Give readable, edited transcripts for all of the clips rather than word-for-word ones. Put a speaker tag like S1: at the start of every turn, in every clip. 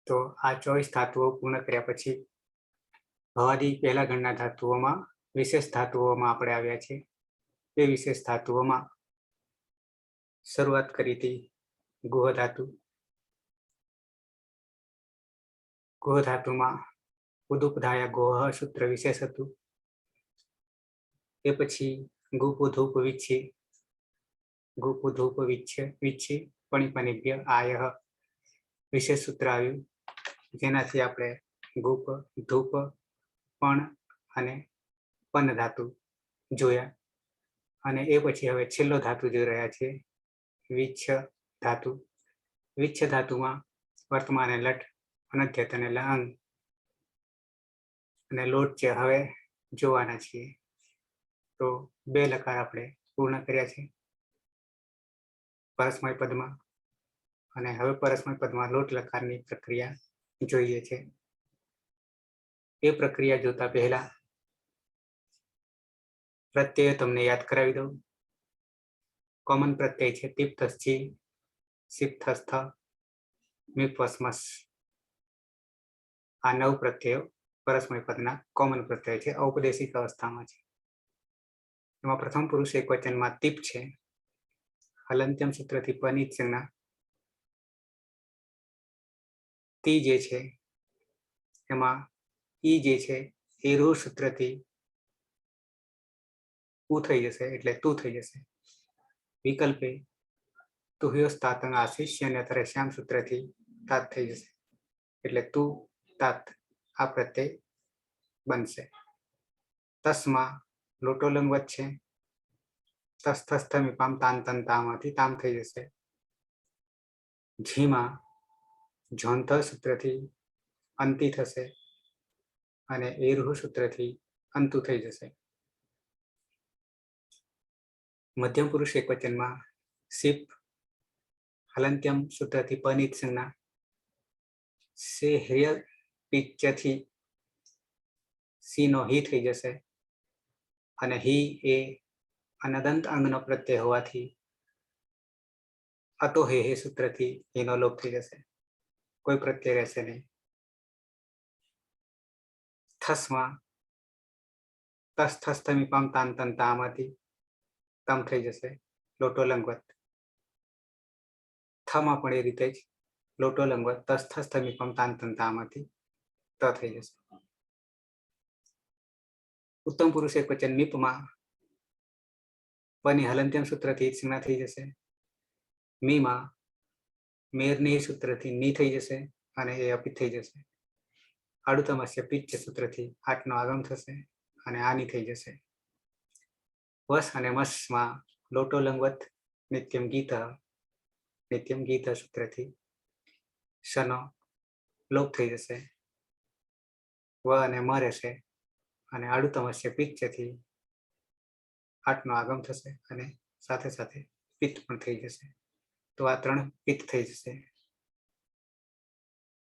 S1: તો આ 24 ધાતુઓ પૂર્ણ કર્યા પછી ભવાદી પહેલા ગણના ધાતુઓમાં વિશેષ ધાતુઓમાં આપણે આવ્યા છીએ. એ વિશેષ ધાતુઓમાં શરૂઆત કરી હતી ગુહ ધાતુ. ગુહ ધાતુમાં ઉદુપધાય ગોહ સૂત્ર વિશેષ હતું. એ પછી ગુપુધુપ વિચ્છી, ગુપુધુપ વિચ્છી પણિપનિભ્ય આયઃ વિશેષ સૂત્ર આવ્યું, જેનાથી આપણે ગુપ, ધૂપ, પણ અને પન ધાતુ જોયા. અને એ પછી હવે છેલ્લો ધાતુ જોઈ રહ્યા છીએ વિચ્છ ધાતુ. વિચ્છ ધાતુમાં વર્તમાન લટ, અનધ્યત અને લંગ અને લોટ છે હવે જોવાના છીએ. તો 2 લકાર આપણે પૂર્ણ કર્યા છે પરસ્મય પદમાં, અને હવે પરસ્મય પદમાં લોટ લકારની પ્રક્રિયા જોઈએ છે. એ પ્રક્રિયા જોતા પહેલા પ્રત્યય તમને યાદ કરાવી દઉં. કોમન પ્રત્યય છે તિપ્તસ્થી, સિપ્તસ્થ, મિપસ્મસ. આ 9 પ્રત્યયો પરસ્મય પદના કોમન પ્રત્યય છે, ઔપદેશિક અવસ્થામાં છે. એમાં પ્રથમ પુરુષ એકવચનમાં તિપ છે. હલંત્યમ સૂત્રથી પનિત સંજ્ઞા તી જે છે એમાં ઈ જે છે એ રૂ સૂત્રથી ઉ થઈ જશે, એટલે તું થઈ જશે. વિકલ્પે તુહ્યોસ્તાતંગ આશિષ્ય અને અત્યારે શ્યામ સૂત્રથી તાત થઈ જશે, એટલે તું તાત આ પ્રત્યય બનશે. તસમાં લોટો લંગવત છે, તસ્થસ્થમિપામ તાંતંતામાંથી તામ થઈ જશે. ઝીમાં ઝોંત સૂત્રથી અંતિ થશે અને એરુહ સૂત્રથી અંતુ થઈ જશે. મધ્યમ પુરુષ એકવચનમાં સિપ હલંત્યમ સૂત્રથી પનિત સંજ્ઞા સે હેય પિચ્ચથી સી નો હી થઈ જશે, અને હી એ અનદંત અંગનો પ્રત્યય હોવાથી અતો હે સૂત્રથી એનો લોપ થઈ જશે, કોઈ પ્રત્યય રહેશે નહીં. થસમાં તસ્થસ્થમિપામ તાંતંતામાંથી તમ થઈ જશે, લોટો લંગવત. થમાં પણ એ રીતે જ લોટો લંગવત તસ્થસ્થમિપમ તાંતંતામાંથી ત થઈ જશે. ઉત્તમ પુરુષ એકવચન મિપમાં પની હલંત્યમ સૂત્રથી સંજ્ઞા થઈ જશે. મીમાં મેરની સૂત્રથી ની થઈ જશે અને એ અપિત થઈ જશે. આડુતમસ્ય પિચ્ચ સૂત્રથી આટનો આગમ થશે અને આની થઈ જશે. વસ અને મસમાં લોટો લંગવત નિત્યમ ગીત સૂત્રથી શનો લોપ થઈ જશે. વ અને મ રહેશે અને આડુતમસ્ય પિચ્ચથી આટનો આગમ થશે અને સાથે સાથે પિત્ત પણ થઈ જશે. તો આ 3 પિત્ત થઈ જશે.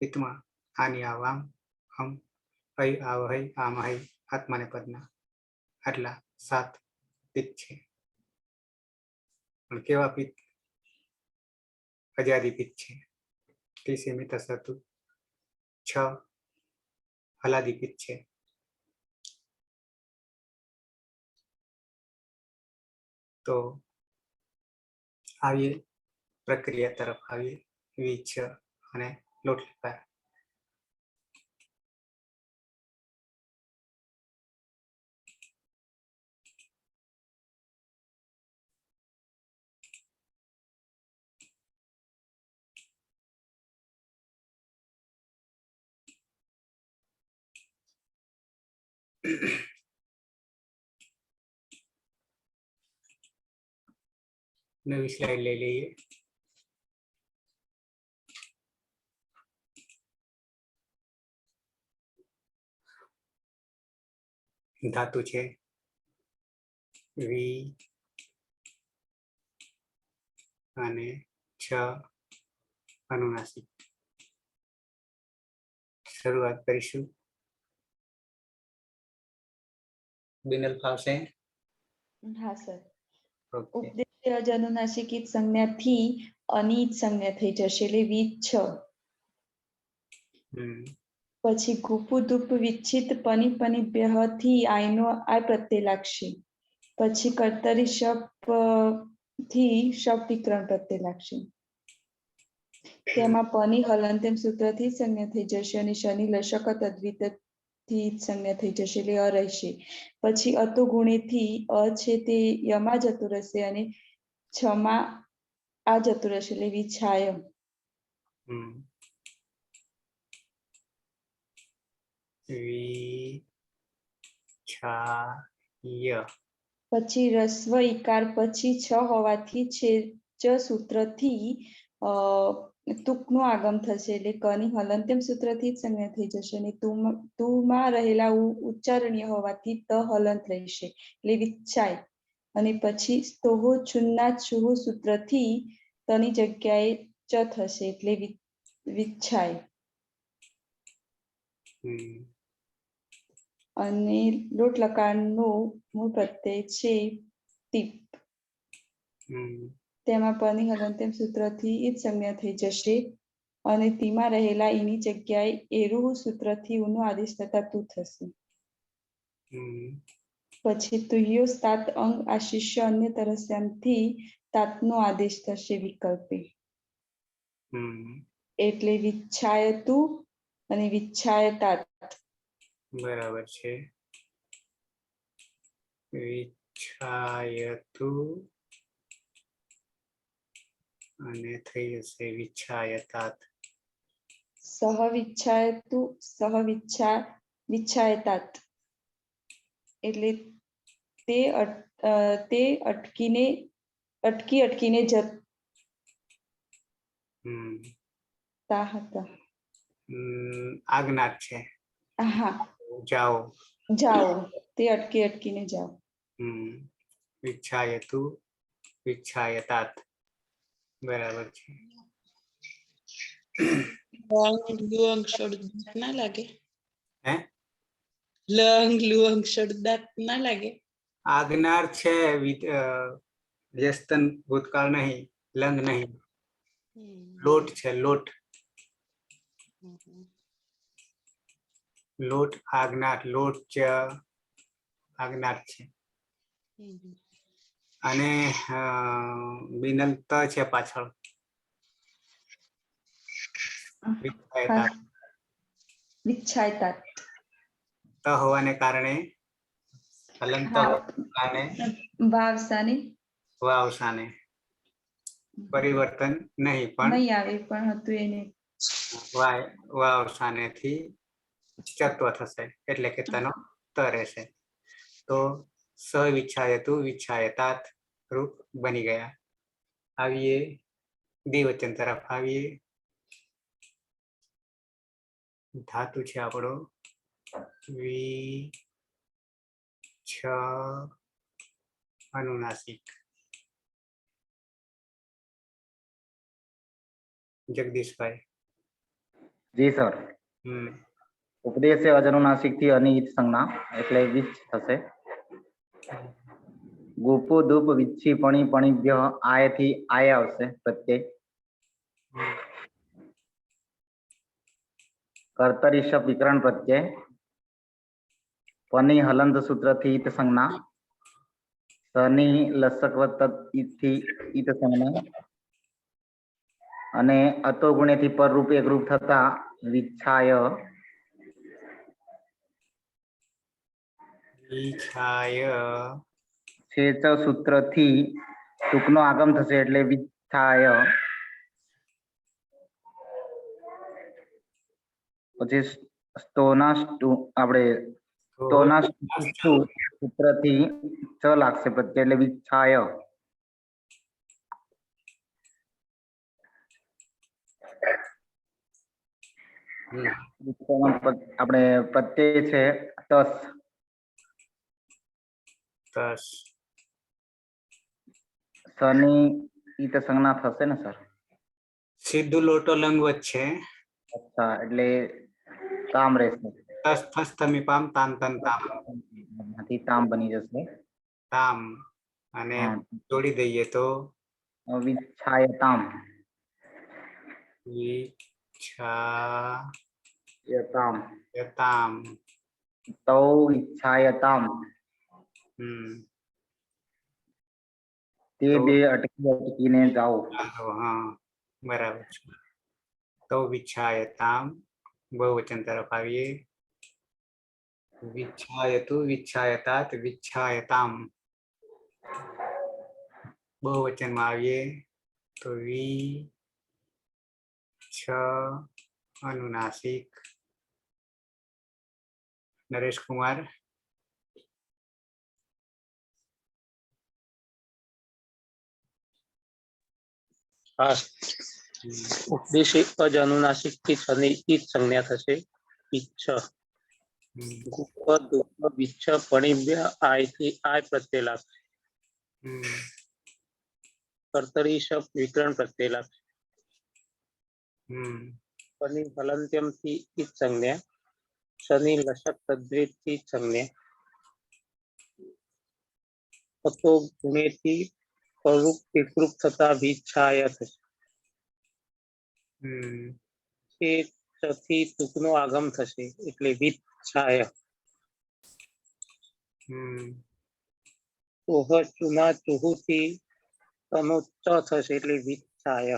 S1: પિત્તમાં આની આવામ હમ હૈ આવ હૈ આમ હૈ આત્માને પદના આટલા 7 પિત્ત છે. પણ કેવા પિત્ત? અજાદી પિત્ત છે. ટી સીમિત સતુ 6 હલાદી પિત્ત છે. તો આવીએ પ્રક્રિયા તરફ આવીએ. વિચ્છ અને લોટ લકાર. નવી સ્લાઇડ લઈ લઈએ. ધાતુ છે વી અને છ અનુનાસિક. શરૂઆત કરીશું. બિનલ ફાવશે?
S2: હા સર.
S1: ઓકે.
S2: ઉપદેશ્ય જ અનુનાસિકિત સંજ્ઞાથી અનિત સંજ્ઞા થઈ જશે, એટલે વિચ્છ.
S1: हम्म
S2: પછી ગુપુ ધૂપ વિચ્છિત પની પનિભ્યઃ થી આયનો આય પ્રત્યય લાગશે. પછી કર્તરી શપ થી શપ વિકરણ પ્રત્યય લાગશે. તેમાં પની હલંતેમ સૂત્રથી સંજ્ઞા થઈ જશે અને શનિ લશક તદ્વિત થી સંજ્ઞા થઈ જશે એટલે અ રહેશે. પછી અતો ગુણેથી અ છે તે યમાં જતું રહેશે અને છમાં આ જતું રહેશે એટલે વિછાય.
S1: हम्म विछाय
S2: પછી રસ્વ ઈકાર પછી છ હોવાથી છે ચ સૂત્રથી તુકનું આગમ થશે એટલે કની હલંત્યમ સૂત્રથી જ સંજ્ઞા થઈ જશે અને તુમાં રહેલા ઉચ્ચારણીય હોવાથી ત હલંત રહેશે એટલે વિચ્છાય. અને પછી સ્તોહો છુન્ના છુહુ સૂત્રથી તની જગ્યાએ ચ થશે એટલે વિચ્છાય. અને લોટ લકારનો મૂળ પ્રત્યય છે ટીપ. તેમાં પની હલંત્યમ સૂત્રથી ઈ જ સંજ્ઞા થઈ જશે અને તીમાં રહેલા ઈની જગ્યાએ એરુહ સૂત્રથી ઉનો આદેશ થતા તું થશે. પછી તુહ્યો તાત અંગ આશિષ્ય અન્ય તરસ્યામથી તાતનો આદેશ થશે વિકલ્પે. એટલે વિચ્છાયતુ અને વિચ્છાયતાત.
S1: બરાબર છે. વિચ્છાયતુ અને થઈ જશે વિચ્છાયતાત.
S2: સહ વિચ્છાયતુ સહ વિચ્છાયતાત. એટલે તે અટકીને જતા હતા.
S1: આજ્ઞા છે.
S2: હા
S1: જાઓ.
S2: જાઓ તે અટકીને જાઓ.
S1: વિચ્છાયતુ વિચ્છાયતાત. બરાબર છે.
S3: લુઅંગ શબ્દ ના લાગે.
S1: હે
S3: લંગ લુઅંગ શબ્દાત ના લાગે.
S1: આજ્ઞાર છે વ્યસ્તન ભૂતકાળ નહીં, લંગ નહીં. લોટ છે લોટ. લોટ આજ્ઞાર લોટ ચ આજ્ઞાર છે. અને બિનલ ત છે પાછળ.
S2: વિચ્છાયતાત.
S1: ત હોવાને કારણે હલંત અને
S2: વાવસાને
S1: વાવસાને પરિવર્તન નહીં પણ
S2: નહીં આવે પણ હતું એને
S1: વાવસાને થી ચત્વ થશે એટલે કે તેનો ત રહેશે. તો સ વિચ્છાયતુ વિચ્છાયતાત રૂપ બની ગયા. આવીએ દ્વિવચન તરફ આવીએ. ધાતુ છે આપણો અનુનાસિક. જગદીશભાઈ.
S4: જી સર. ઉપદેશ અજનુનાસિક થી અનિહિત સંજ્ઞા એટલે વિચ્છ થશે. ગુપુ ધૂપ વિચ્છી પણિભ્ય આય થી આય આવશે પ્રત્યય. કર્તરી શપ વિકરણ પ્રત્યય. પની હલંત સૂત્ર થી ઈત સંજ્ઞા. સની લસક થી ઈત સંજ્ઞા. અને અતો ગુણેથી પર રૂપ એકરૂપ થતા વિચ્છાય. છેચ સૂત્ર થી ટૂંકનો આગમ થશે એટલે વિચ્છાય. પછી આપણે સૂત્ર થી ચ લાગશે પ્રત્યય એટલે વિચ્છાય. આપણે પ્રત્યય છે તસ. સની ઈત સંજ્ઞા થશે ને સર.
S1: સીધું લોટો લંગવત છે.
S4: અચ્છા એટલે તામ રહેશે.
S1: પામ તામ તન તામ.
S4: તામ બની જશે.
S1: તામ અને જોડી દઈએ તો
S4: વિચ્છાયતામ.
S1: વિચ્છાયતામ.
S4: यताम
S1: यताम
S4: तौ इच्छायताम તે
S1: તો
S4: બે અટકી અટકીને જાઓ
S1: ચાલો, હા બરાબર છે. તો વિચ્છાયતામ બહુવચન તરફ આવીએ. વિચ્છાયતુ વિચ્છાયતાત વિચ્છાયતામ બહુવચનમાં આવીએ તો છ અનુનાસિક. નરેશ કુમાર.
S5: હા, ઉપદેશી અજ અનુનાસિક થી છની ઈચ સંજ્ઞા થશે. ઈચ્છ ગુપ દુપ વિચ્છ પણિભ્ય આય થી આય પ્રત્યય લાગશે. કર્તરી શબ્દ વિકરણ પ્રત્યય લાગશે. પની હલંત્યમ થી ઈચ સંજ્ઞા. શનિ લશક તદ્રિત થી સંજ્ઞા. અતો ગુણે થી પરુપ વિકૃપ થતા વિચ્છાય થશે. એ થી તુકનો આગમ થશે એટલે વિચ્છાય. ઓહ ચુના ચુહુ થી તનો ચ થશે એટલે વિચ્છાય.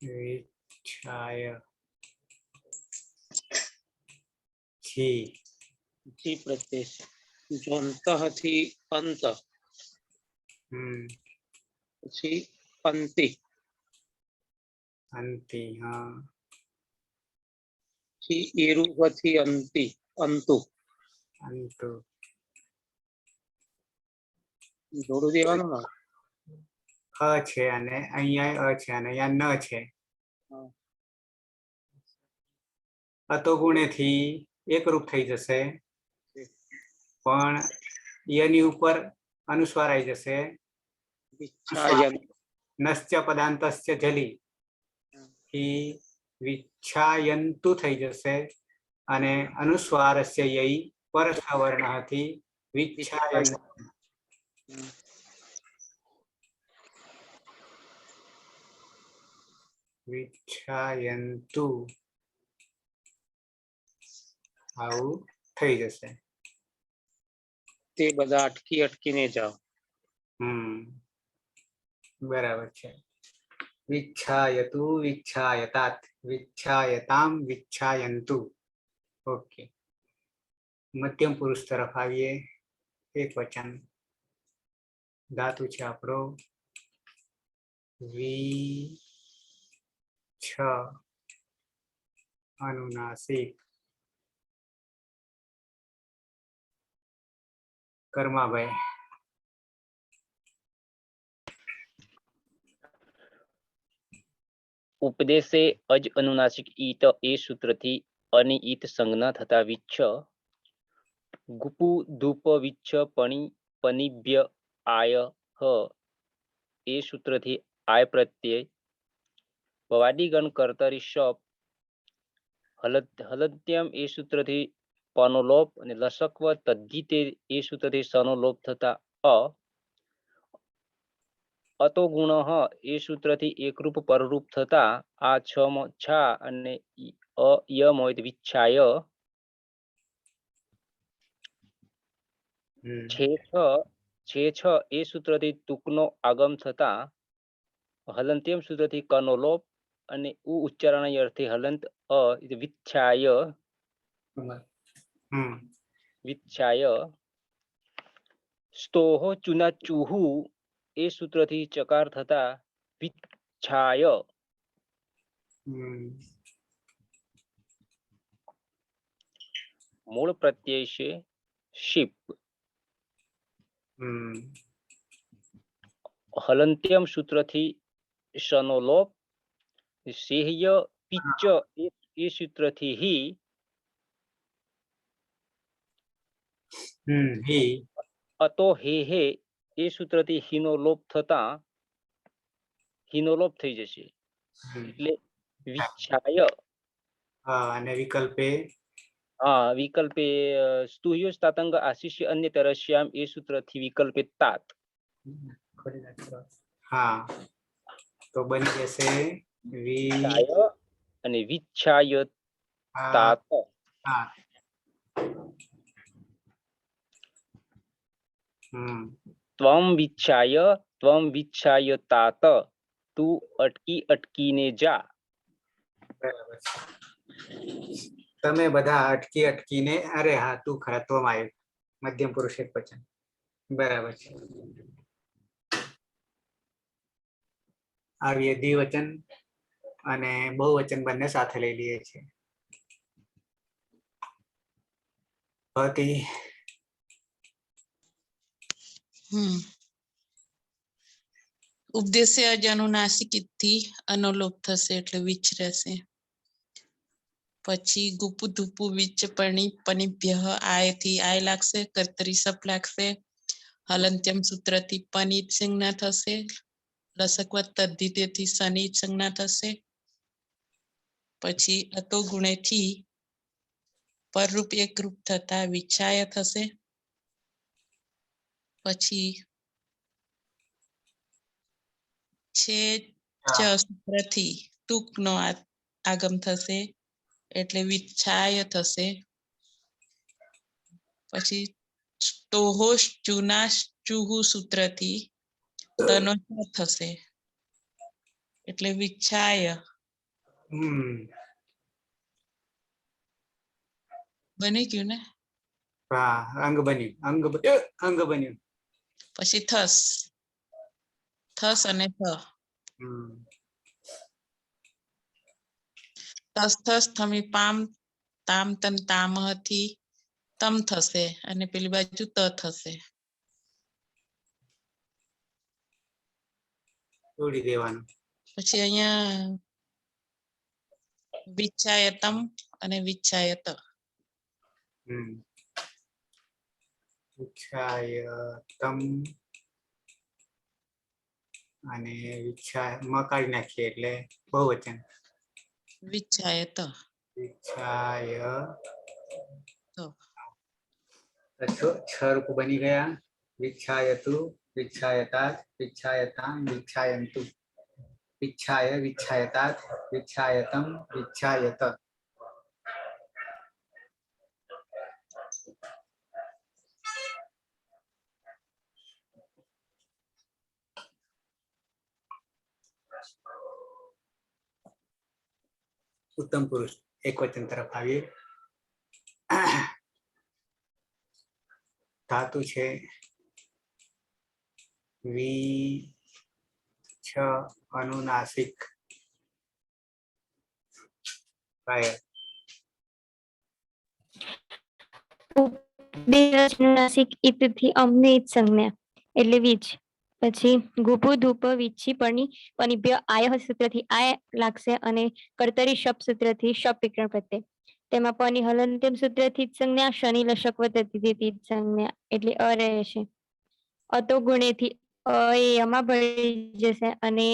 S1: વિચ્છાય. છી
S5: જી પ્રત્યય જોંત થી અંત. પછી અંતિ.
S1: અંતિ. હા.
S5: પછી એરુહ થી અંતિ અંતુ.
S1: અંતુ.
S5: જોડું દેવાનું ને.
S1: અ છે અને અહીંયા અ છે અને અહીંયા ન છે. અતો ગુણેથી એકરૂપ થઈ જશે, પણ યની ઉપર અનુસ્વાર આવી જશે.
S5: વિચ્છાયન.
S1: નશ્ચ પદાંતસ્ય જલી થી વિચ્છાયંતુ થઈ જશે અને અનુસ્વારસ્ય યઈ પરસવર્ણથી વિચ્છાયન. વિચ્છાયંતુ આવું થઈ જશે.
S5: તે બધા અટકી અટકીને જાઓ.
S1: બરાબર છે. વિચ્છાયતુ વિચ્છાયતાત વિચ્છાયતામ વિચ્છાયંતુ. ઓકે. મધ્યમ પુરુષ તરફ આવીએ. એક વચન. ધાતુ છે આપણો વી છ અનુનાસિક. કર્માભાઈ.
S6: ઉપદેશે અજ અનુનાસિક ઈત એ સૂત્રથી અનિઈત સંજ્ઞા થતા વિચ્છ ગુપુ ધૂપ વિચ્છ પણી પનિભ્ય આય હ એ સૂત્રથી આય પ્રત્યય ભવાદિગણ કર્તરી શપ હલત્યમ એ સૂત્રથી પનો લોપ અને લસક્વ તદ્ધિતે એ સૂત્રથી સનો લોપ થતા અતો ગુણ એ સૂત્રથી એકરૂપ પરરૂપ થતા આ છા અને યમ હોય તો વિચ્છાય. છે છ એ સૂત્રથી તુકનો આગમ થતા હલંત્યમ સૂત્રથી કનો લોપ અને ઉચ્ચારણ અર્થે હલંત વિચ્છાય. વિચ્છાય. સ્તોહ ચુના ચુહુ એ સૂત્રથી ચકાર થતા વિચ્છાય. મૂળ પ્રત્યય છે શિપ. હલંત્યમ સૂત્રથી શનો લોપ. સેહ્ય પિચ્ચ એ સૂત્રથી હી. અતો હે એ સૂત્રથી હીનો લોપ થતા હીનો લોપ થઈ જશે એટલે વિચ્છાય.
S1: અને વિકલ્પે
S6: હા, વિકલ્પે સ્તુહ્યો તાતંગ આશિષ્ય અન્ય તરસ્યામ એ સૂત્રથી વિકલ્પે તાત.
S1: હા, તો બની જશે
S6: અને વિચ્છાય तात
S1: हाँ
S6: ત્વમ વિચ્છાય तात તું અટકીને જા.
S1: બરાબર છે. તમે બધા અટકીને, અરે હા તું ખરા ત્વમ આવ્યું, મધ્યમ પુરુષ એક વચન. બરાબર છે. આવીએ દ્વિવચન અને બહુવચન બંને સાથે લઈ લઈએ છીએ. ભવતી
S3: ઉપદેશે અજાનુનાસિક થી અનુલોપ થશે એટલે વિચ રહેશે. પછી ગુપુ ધુપુ વિચ પનિભ્ય આય થી આય લાગશે, કર્તરી સપ લાગશે. હલંત્યમ સૂત્ર થી પનિત સંજ્ઞા થશે. રસકવત તદ્ધિતેથી સનિત સંજ્ઞા થશે. પછી અતો ગુણેથી પરરૂપ એકરૂપ થતા વિછાય થશે. પછી છે સૂત્રથી ટૂંકનો આગમ થશે એટલે વિછાય થશે. પછી સ્તોહોશ ચુનાશ ચુહુ સૂત્રથી તનો થશે એટલે વિછાય. બની ગયું ને?
S1: હા અંગ બન્યું, અંગ બન્યું.
S3: પછી થસ અને થસ થસ થમી પામ તામ તન તામહથી તમ થશે અને પેલી બાજુ ત થશે.
S1: જોડી દેવાનું.
S3: પછી અહીંયા વિચ્છાયતમ અને વિચ્છાયત.
S1: વિચ્છાયતમ અને મ કાઢી નાખીએ એટલે બહુવચન.
S3: વિચ્છાયત.
S1: છ રૂપ બની ગયા. વિચ્છાયતુ, વિચ્છાયતાત, વિચ્છાયતામ, વિચ્છાયંતુ, વિચ્છાય, વિચ્છાયતાત, વિચ્છાયતમ, વિચ્છાયત. ઉત્તમ પુરુષ એક વચન તરફ આવીએ. ધાતુ છે વિચ્છ અનુનાસિક.
S7: ઉપદેશનાસિક ઇતથી અમને ઈત સંજ્ઞા એટલે વીજ. પછી ગુપુ ધૂપ વિચ્છી પનિભ્ય આય સૂત્રથી આય લાગશે અને કર્તરી શપ સૂત્રથી શપ વિકરણ પ્રત્યય. તેમાં પની હલંત્યમ સૂત્રથી જ સંજ્ઞા, શનિ લશકવત અતિથિથી સંજ્ઞા એટલે અ રહેશે. અતો ગુણેથી યમાં ભળી જશે અને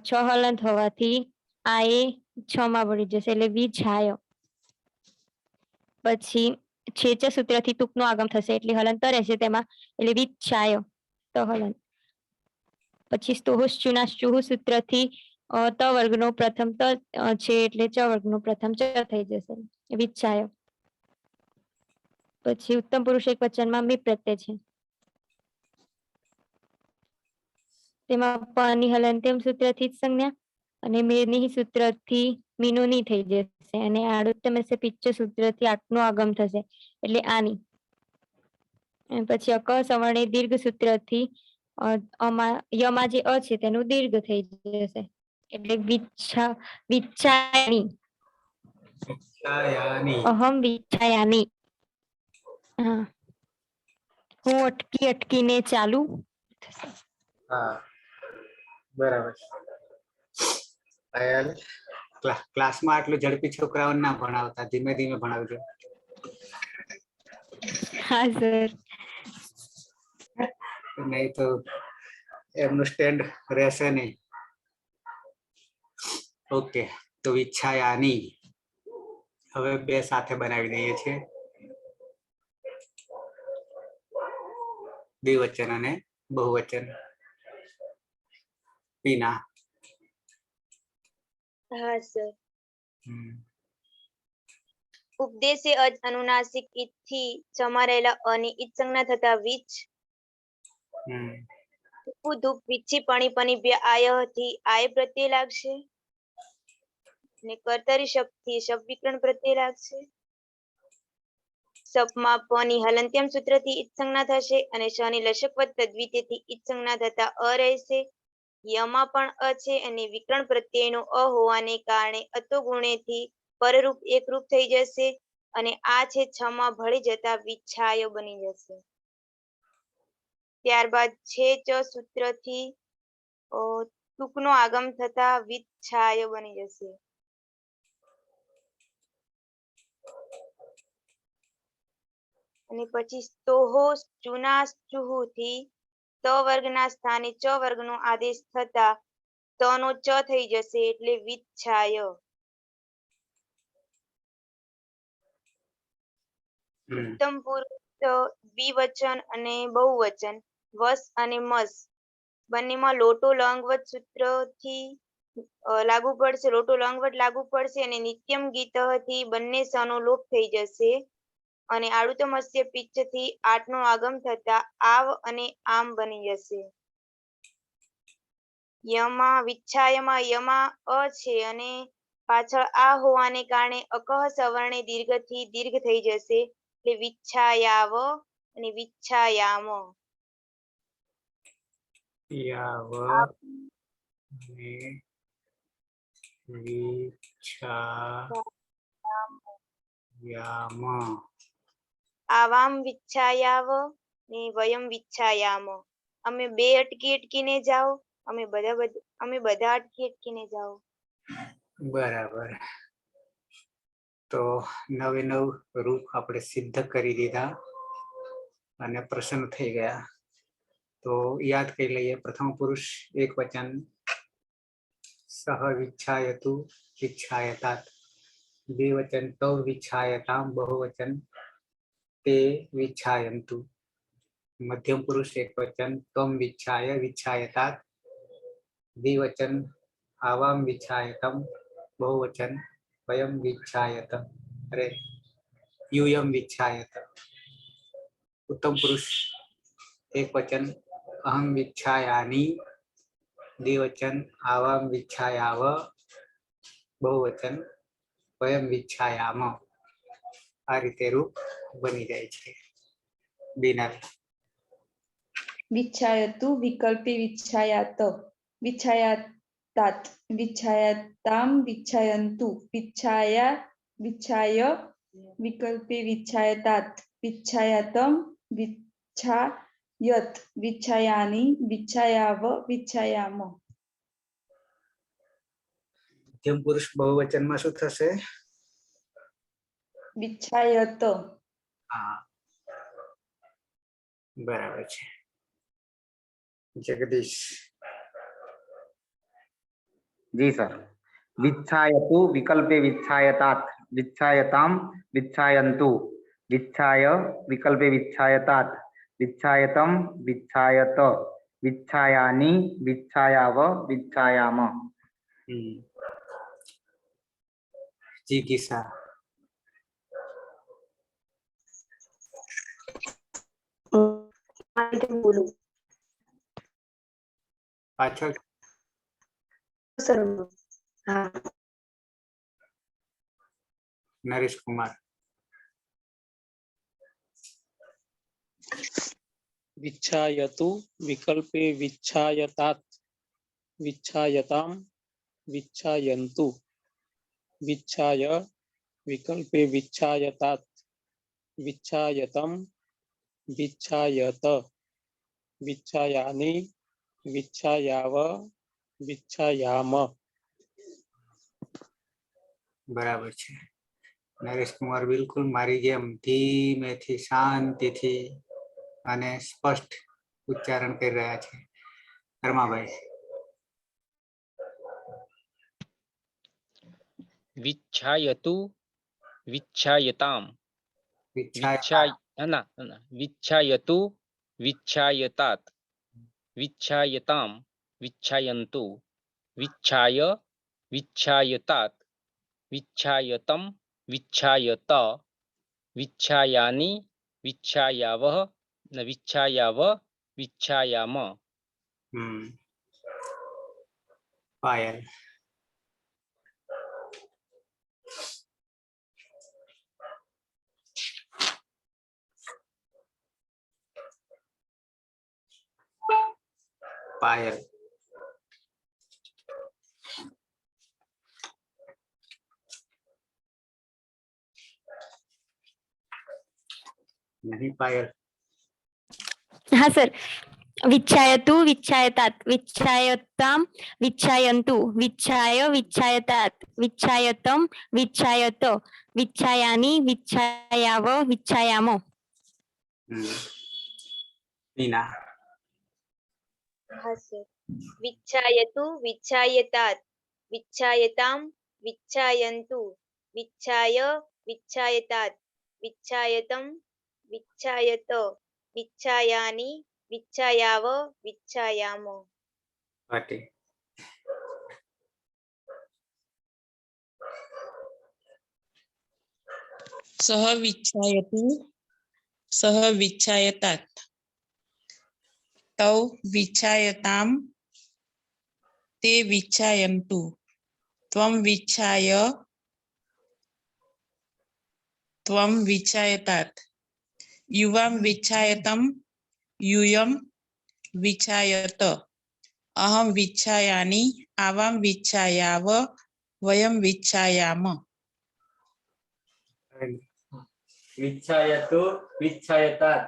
S7: છ હલંત હોવાથી આ એ છ માં ભળી જશે એટલે વિછાય. પછી છેચ સૂત્રથી ટૂંકનો આગમ થશે એટલે હલંત રહેશે તેમાં એટલે વિચ્છાય તો હલંત. પછી સ્તોહુશ ચુનાશ ચુહુ સૂત્રથી ત વર્ગનો પ્રથમ ત છે એટલે ચ વર્ગનો પ્રથમ ચ થઈ જશે વિચ્છાય. પછી ઉત્તમ પુરુષ એક વચનમાં મી પ્રત્યય છે. તેમાં પની હલંત્યમ સૂત્રથી જ સંજ્ઞા અને મેરની સૂત્રથી મીનોની થઈ જશે અને આડુત્તમ પિચ્ચ સૂત્રથી આટનું આગમ થશે એટલે આની. પછી અક સવર્ણે દીર્ઘ સૂત્રથી યમાં જે અ છે તેનું દીર્ઘ થઈ જશે એટલે વિચ્છાયની. અહમ વિચ્છાયાની. હા હું અટકીને ચાલુ.
S1: હા બરાબર. ક્લાસમાં આટલું ઝડપી છોકરાઓને ના ભણાવતા, ધીમે ધીમે ભણાવજો.
S7: હા સર.
S1: નહીં તો એમનું સ્ટેન્ડ રહેશે નહીં. ઓકે તો વિચ્છાયાની હવે બે સાથે બનાવી દઈએ છીએ, દ્વિવચન અને બહુવચન. પીના.
S8: હા સર. ઉપદેશે અજ અનુનાસિક ઈથી જમા રહેલા અની ઈત સંજ્ઞા થતા વિચ
S1: હમ
S8: ધૂપ વિચ્છી પણી પની આય થી આય પ્રત્યય લાગશે ને કર્તરી શબ્દ થી શબ્દ વિકરણ પ્રત્યય લાગશે. સપમાં પની હલંત્યમ સૂત્ર થી ઈત સંજ્ઞા થશે અને શની લશક વત્ત તદ્વિતીય થી ઈત સંજ્ઞા થતા અ રહેશે. યમાં પણ અ છે અને વિકરણ પ્રત્યયનો અ હોવાને કારણે અતો ગુણેથી પરરૂપ એકરૂપ થઈ જશે અને આ છે છમાં ભળી જતા વિચ્છાયો બની જશે. ત્યારબાદ છે ચ સૂત્રથી ટૂંકનો આગમ થતા વિચ્છાયો બની જશે. અને પછી સ્તોહો ચુનાચુહુ થી ત વર્ગના સ્થાને ચ વર્ગનો આદેશ થતા ત નો ચ થઈ જશે એટલે વિચ્છાય. ઉત્તમ પુરુષ દ્વિવચન અને બહુવચન વસ અને મસ બંનેમાં લોટો લંગવત સૂત્રથી લાગુ પડશે. લોટો લંગવત લાગુ પડશે અને નિત્યમ ગીત થી બંને સનો લોપ થઈ જશે અને આડુતમસ્ય પિચ્ચ થી આઠનો આગમ થતા આવ અને આમ બની જશે. યમાં વિચ્છાયમાં યમાં અ છે અને પાછળ આ હોવાને કારણે અકહ સવર્ણે દીર્ઘ થી દીર્ઘ થઈ જશે એટલે વિચ્છાયાવ અને વિચ્છાયામ.
S1: યાવ અને વિચ્છાયામ.
S8: આવામ વિચ્છાયાવ ને વયમ વિચ્છાયામ. અમે બે અટકી અટકીને જાઓ, અમે બધા અટકી અટકીને જાઓ.
S1: બરાબર. તો નવે નવ રૂપ આપણે સિદ્ધ કરી દીધા અને પ્રસન્ન થઈ ગયા. તો યાદ કરી લઈએ. પ્રથમ પુરુષ એક વચન સહ વિચ્છાયતુ વિચ્છાયતાત. દ્વિવચન તૌ વિચ્છાયતામ. બહુવચન તે વિચ્છાયંતુ. મધ્યમ પુરુષ એક વચન ત્વમ વિચ્છાય વિચ્છાયતાત. દ્વિવચન આવામ વિચ્છાયતમ. બહુવચન વયમ વિચ્છાયત અરે यूयम विच्छायत. उत्तम पुरुष एक वचन अहम विच्छायानि. द्विवचन आवाम विच्छायाव. बहुवचन वयम विच्छायाम. આ રીતે રૂપ બની જાય છે. બીના
S2: વિચ્છાયતુ વિકલ્પે વિચ્છાયાત વિચ્છાયાતાત વિચ્છાયાતામ વિચ્છાયંતુ વિચ્છાય વિકલ્પે વિચ્છાયતાત વિચ્છાયાતમ વિચ્છાયત વિચ્છાયાનિ વિચ્છાયાવ વિચ્છાયામ.
S1: મધ્યમ પુરુષ બહુવચનમાં શું થશે?
S2: વિચ્છાયત.
S1: હા, બરાબર છે. જગદીશ.
S4: जी सर. विच्छायतु विकल्पे विच्छायतात् विच्छायताम विच्छायन्तु विच्छाय विकल्पे विच्छायतात् विच्छायतम विच्छायत विच्छायानि विच्छायाव विच्छायाम.
S1: जी किसा. પાછળ નરેશ કુમાર.
S5: विच्छायतु विकल्पे विच्छायतात् विच्छायताम विच्छायन्तु विच्छाय विकल्पे विच्छायतात् विच्छायतम विच्छायत विच्छायानि विच्छायाव विच्छायाम.
S1: બરાબર છે. નરેશ કુમાર બિલકુલ મારી જેમ ધીમેથી શાંતિથી અને સ્પષ્ટ ઉચ્ચારણ કરી રહ્યા છે. ધર્માભાઈ.
S6: વિચ્છાયતુ વિચ્છાયતામ વિચ્છાયતુ વિચ્છાયતાત વિચ્છાયતામ વિચ્છાયંતુ વિચ્છાય વિચ્છાયતાત વિચ્છાયતમ विच्छायत विच्छायानि विच्छायावः न विच्छायाव विच्छायाम
S1: पायल पायल नहीं पायल
S7: हाँ सर, विच्छायतु विच्छायतात विच्छायतां विच्छायन्तु विच्छाय विच्छायतात विच्छायतं विच्छायत विच्छायानि विच्छायाव विच्छायाम
S1: मीना
S8: हाँ सर। विच्छायतु विच्छायतात् विच्छायतां विच्छायन्तु विच्छाय विच्छायतात् विच्छायतं विच्छायत विच्छायानि विच्छायाव विच्छायाम
S1: पाटी
S3: सह विच्छायतु सह विच्छायतात तौ विच्छायताम ते विच्छायन्तु त्वं विच्छायतात युवां विच्छायतं यूयं विच्छायत अहं विच्छायानि आवां विच्छायाव वयं विच्छायाम
S9: विच्छायतु विच्छायतात्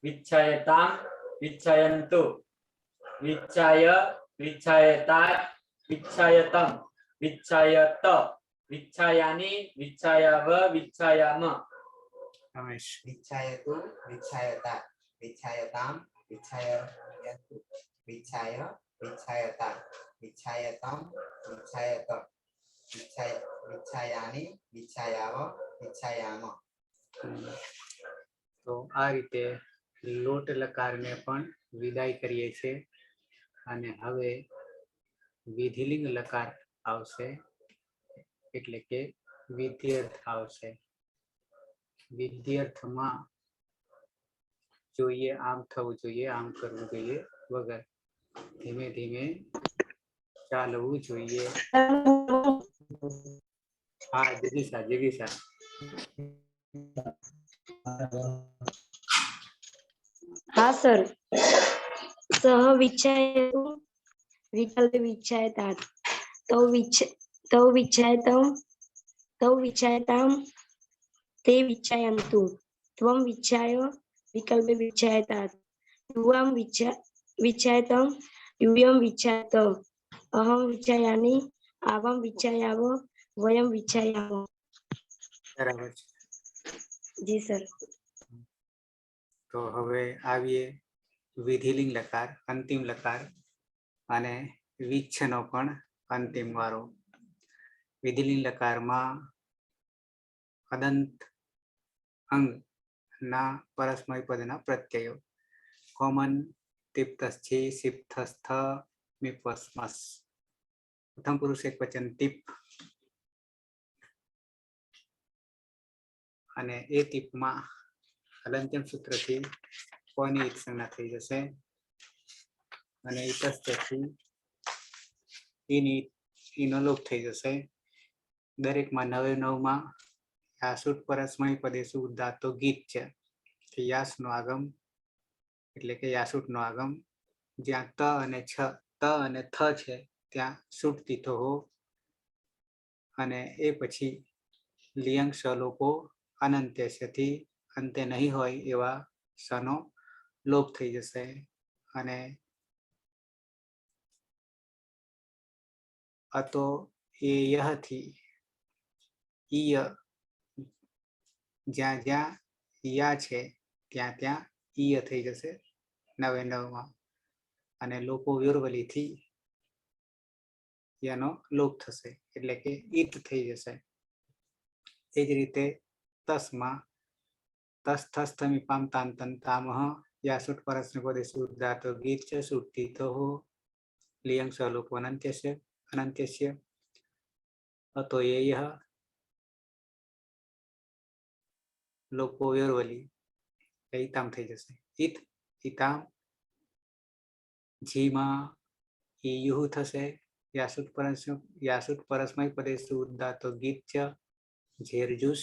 S9: विच्छायतां विच्छायन्तु विच्छाय विच्छायतात् विच्छायतं विच्छायत विच्छायानि विच्छायाव विच्छायाम
S1: रमेश
S10: विच्छायतु विच्छायतात् विच्छायतां विच्छायन्तु विच्छाय विच्छायतात् विच्छायतं विच्छायत विच्छायानि विच्छायाव विच्छायाम
S1: तो आ रीते लोट लकार ने पण विदाय करीए छे अने हवे विधिलिंग लकार आवशे एटले के विध्यर्थ आवशे विध्यर्थमां જોઈએ આમ થવું જોઈએ આમ કરવું જોઈએ વગર ધીમે ધીમે ચાલવું જોઈએ હા જગીશા
S11: हाँ सर। सह विच्छायतु विकल्प विच्छायतात् तौ विच्छायतां ते विच्छायन्तु त्वं विच्छाय विकल्प विच्छायतात् युवां विच्छायतं यूयं विच्छायत अहं विच्छायानि आवां विच्छायाव वयं विच्छायाम
S1: बराबर
S11: जी सर।
S1: तो हवे आवीए विधिलिंग लकार अंतिम लकार अने विच्छनो पण अंतिम वारो विधिलिंग लकार में अदंत अंग ना परस्मय पदना प्रत्ययो कॉमन तिप्तस्थि सिप्तस्थ मिपस्मस् प्रथम पुरुष एक वचन टिप अने ए टिप में हलंत्यम सूत्र थी कोनी एक संज्ञा थई जशे अने इतस्थ थी ईनो लोप थई जशे दरेक में 9 में यासुट परस्मय पदेशु उदात्तो गीत छे कि यास नो आगम એટલે કે यासुट नो आगम ज्यां त અને थ छे ત્યાં સુટ તીથો હો અને એ પછી લિયંગ સલોપો અનંત્યસ્યથી અંતે નહીં હોય એવા સનો લોપ થઈ જશે અને અતો એ યહથી ઈય જ્યાં જ્યાં યા છે ત્યાં ત્યાં ઈય થઈ જશે 9 માં અને લોપો વ્યુર્વલીથી યાનો લોપ થશે એટલે કે ઈત થઈ જશે એ જ રીતે તસ્મા तस्थस्थमिपां तान्तन्तामः यासुट परस्मैपदेषु उदात्तो गीत च सुट्टितोः लियं सलोपो अनन्त्यस्य अतो ये यः લોપો વ્યોરવલી ઈતામ થઈ જશે. ઈત ઈતામ જીમાં ઈયુહ થશે. યાસુટ પરસ્મય પદેશુ ઉદાત્તો ગીત્ય ઝેરજુસ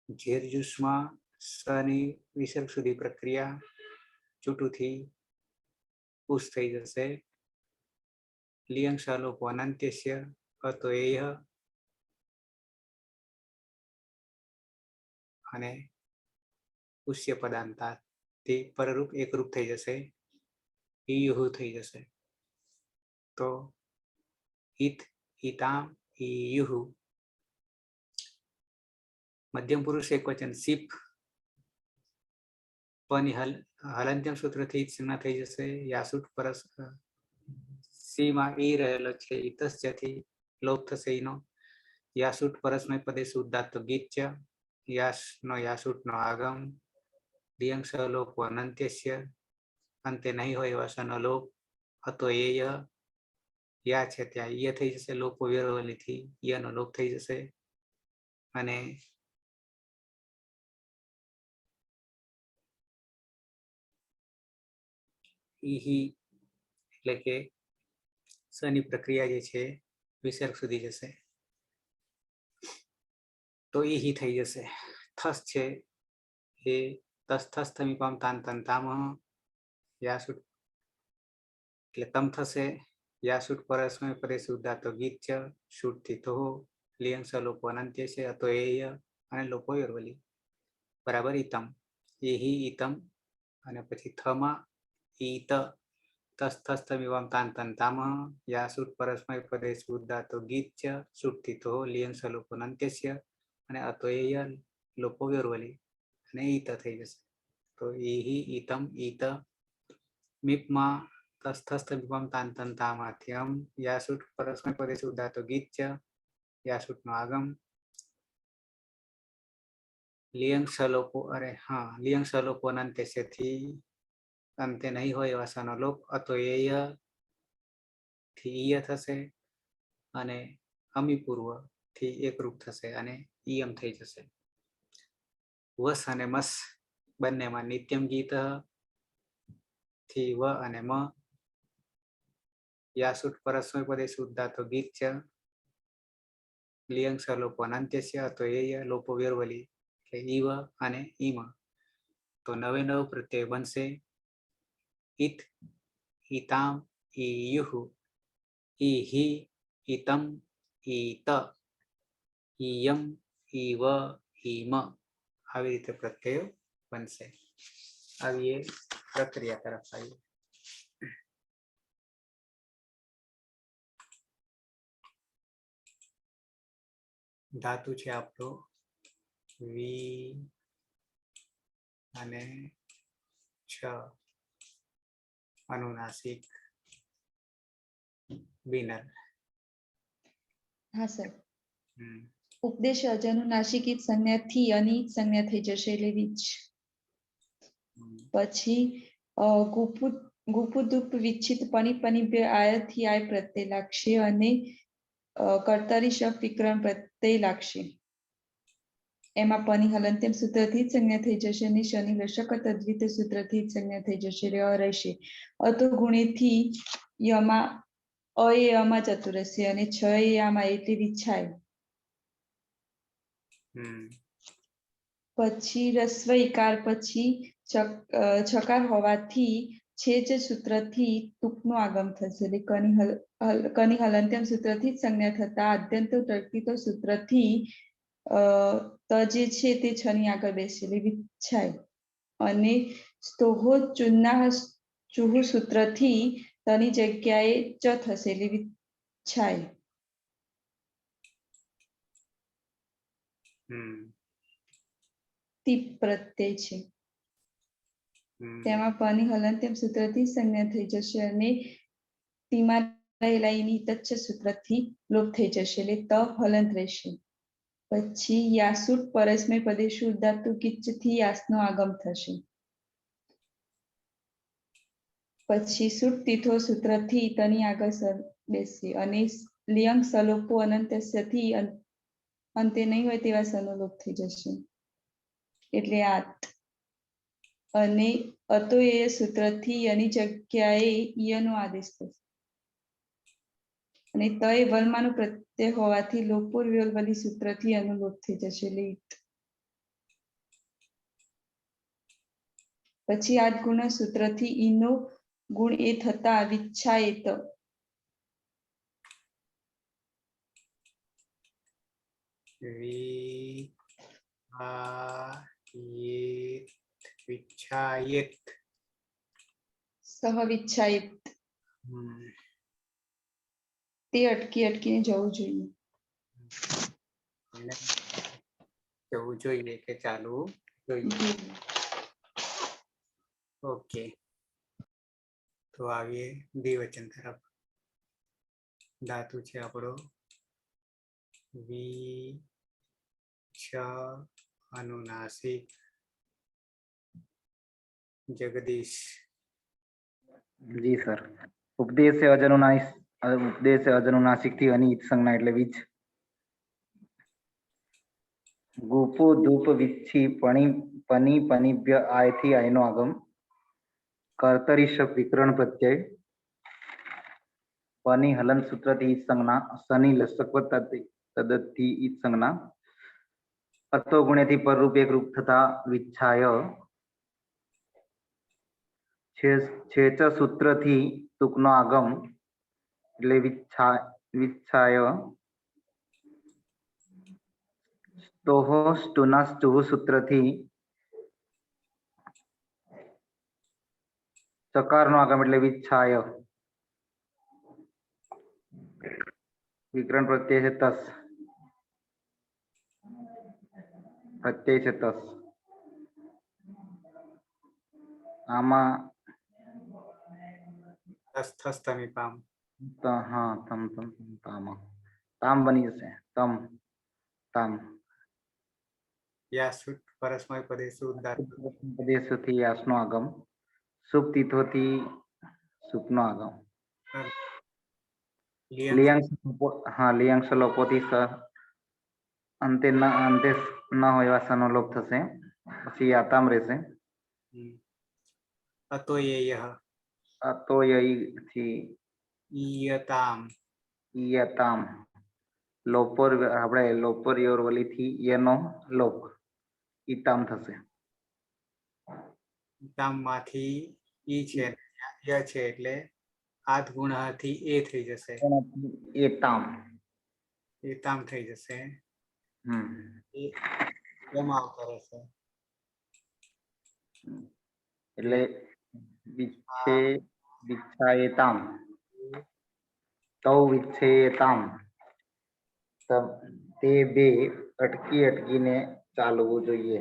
S1: ઝેરજુસમાં સની વિસર્ગ સુધી પ્રક્રિયા ચૂંટુથી ઉસ થઈ જશે. લિયંગ શાલોપો અનંત્યસ્ય અતોએય અને ઉષ્ય પદાંતા તે પરરૂપ એકરૂપ થઈ જશે. ઈયુહ થઈ જશે. તો ઈત ઈતામ ઈયુહ મધ્યમ પુરુષ એકવચન સીપ પની હલંત્યમ સૂત્રથી ઈત સંજ્ઞા થઈ જશે. યાસુટ પરસ સીમાં ઈ રહેલો છે ઈતસ્યથી લોપ થશે ઈનો. યાસુટ પરસ્મય પદેશુ ઉદાત્તો ગીત્ય યાસનો યાસુટનો આગમ. લિયંગ સલોપો અનંત્યસ્ય અંતે નહીં હોય એવા સનો લોપ. હતો એ યા છે ત્યાં ય થઈ જશે. લોપો વ્યોરવલીથી યનો લોપ થઈ જશે. અને ઈહી એટલે કે સની પ્રક્રિયા જે છે વિસર્ગ સુધી જશે તો ઈહી થઈ જશે. થસ છે એ તસ થસ થમીપામ તાન તન તામ યાસુટ એટલે તમ થશે. યાસુટ પરસ્મય પદેશુ ઉદાત્તો ગીત્ય શુટથી તો લિયંગ સલોપો અનંત્ય છે અતો એય અને લોપો વ્યોરવલી બરાબર ઈતમ. એહી ઈતમ અને પછી થમાં ઈત તસ થસ થમીપામ તાન તન તામ યાસુટ પરસ્મય પદેશુ ઉદાત્તો ગીત્ય શુટથી તો લિયંગ સલોપો અનંત્ય અને અતો એય લોપો વ્યોરવલી અને ઈત થઈ જશે. તો એહી ઈતમ ઈત મીપમાં તસ થસ થમીપામ તાન તન તામાથ્યમ યાસુટ પરસ્મય પદેશુ ઉદાત્તો ગીત્ય યાસુટનો આગમ. લિયંગ સલોપો લિયંગ સલોપો અનંત્યસ્યથી અંતે નહીં હોય એવા સનો લોપ. અતો એય થી ઈય થશે અને અમી પૂર્વ થી એકરૂપ થશે અને ઈયમ થઈ જશે. વસ અને મસ બંનેમાં નિત્યમ ગીત થી વ અને મ. યાસુટ પરસ્મય પદેશુ ઉદાત્તો ગીત્ય લિયંગ સલોપો અનંત્યસ્ય અતો એય લોપો વ્યોરવલી એટલે ઈવ અને ઈમ. તો નવે નવ પ્રત્યય બનશે. ઈત ઈતામ ઈયુહ ઈહી ઈતમ ઈત ઈયમ ઈવ ઈમ આવી રીતે પ્રત્યયો બનશે. આવીએ પ્રક્રિયા તરફ આવીએ. ધાતુ છે આપણો વી અને છ અનુનાસિક બિનર.
S2: હા સર. ઉપદેશ અનુનાસિક ઈત સંજ્ઞાથી અનિત સંજ્ઞા થઈ જશે એટલે વીજ. પછી ગુપુદુપ વિચ્છિત પની પની આયથી આય પ્રત્યય લાગશે અને કર્તરી શબ્દ વિકરણ પ્રત્યય લાગશે. એમાં પની હલંત્યમ સૂત્રથી જ સંજ્ઞા થઈ જશે અને શનિ લશક તદ્વિત સૂત્રથી જ સંજ્ઞા થઈ જશે. રહેશે અતો ગુણેથી યમાં અયમાં જતું રહેશે અને છ આમાં એટલે વિછાય. પછી રસ્વ ઈકાર પછી છકાર હોવાથી છે જ સૂત્રથી તુકનું આગમ થશે. એટલે કની હલંત્યમ સૂત્રથી જ સંજ્ઞા થતા આદ્યંત તર્કિતો સૂત્રથી ત જે છે તે છ ની આગળ બેસે એટલે વિછાય. અને સ્તોહો ચુન્ના ચુહુ સૂત્રથી તની જગ્યાએ ચ થશે એટલે વિછાય. તીપ પ્રત્યય છે તેમાં પની હલંત્યમ સૂત્રથી સંજ્ઞા થઈ જશે અને તીમાં રહેલા એની તચ્છ સૂત્રથી લોપ થઈ જશે એટલે ત હલંત રહેશે. પછી યાસુટ પરસ્મય પદેશુ ઉદાત્તુ કિચ્છથી યાસનો આગમ થશે. પછી સુટ તીથો સૂત્રથી તની આગળ બેસે અને લિયંગ સલોપો અનંત્યસ્યથી અંતે નહીં હોય તેવા સનો લોપ થઈ જશે એટલે આત. અને અતો એ સૂત્રથી યની જગ્યાએ યનો આદેશ થશે અને ત એ વલમાનું પ્રત્યય હોવાથી લોપૂર્વ્યોલવલી સૂત્રથી અનુલોપ થઈ જશે એટલે ઈત. પછી આદ ગુણ સૂત્રથી ઈનો ગુણ એ થતા વિચ્છાયેત.
S1: વિચ્છાયેત.
S2: સહ વિચ્છાયેત. તે અટકી અટકીને જવું જોઈએ.
S1: જવું જોઈએ કે ચાલવું જોઈએ. ઓકે, તો આવીએ દ્વિવચન તરફ. ધાતુ છે આપણો અનુનાસિક. જગદીશ.
S4: જી સર. ઉપદેશ અજનુનાસિક થી અનિત સંજ્ઞા એટલે વીજ. ગુપુ ધૂપ વિચ્છી પની પનિભ્ય આય થી આયનો આગમ. કર્તરી શબ્દ વિકરણ પ્રત્યય. પની હલન સૂત્ર થી ઈત સંજ્ઞા. શનિ લસક તદથી ઈત સંજ્ઞા. અતો ગુણે થી પરરૂપ એક રૂપ થતા વિચ્છાય. છેચ સૂત્ર થી ટૂંકનો આગમ એટલે વિચ્છાય. સ્તોહો સ્ટુના સ્ટુહ સૂત્ર થી ચકાર નો આગમ એટલે વિચ્છાય. વિકરણ પ્રત્યય છે તસ. પ્રત્યય છે તસ. આમાં
S1: તમીપામ.
S4: હા તમ તામ બની જશે. તમ તામ.
S1: યાસુટ પરસ્મય પદેશુ ઉદ્ધાર.
S4: પ્રદેશથી યાસનો આગમ. સુપ તીથોથી સુપનો આગમ. લિયાંશ લોપોથી સ અંતે ન હોય એવા સનો લોપ થશે. પછી યાતામ રહેશે.
S1: અતો યહ.
S4: અતો યથી
S1: ઈયતામ.
S4: ઈયતામ. લોપોર આપણે લોપોર યોરવલી થી યનો લોપ ઈતામ થશે.
S1: ઈતામ માંથી ઈ છે ય છે એટલે આદ ગુણ થી એ થઈ જશે.
S4: એતામ.
S1: એતામ થઈ જશે. એમાં આવતો રહેશે.
S4: એટલે વિચ્છાયેતામ. તૌ વિચ્છેયતામ. તે બે અટકી અટકીને ચાલવું જોઈએ.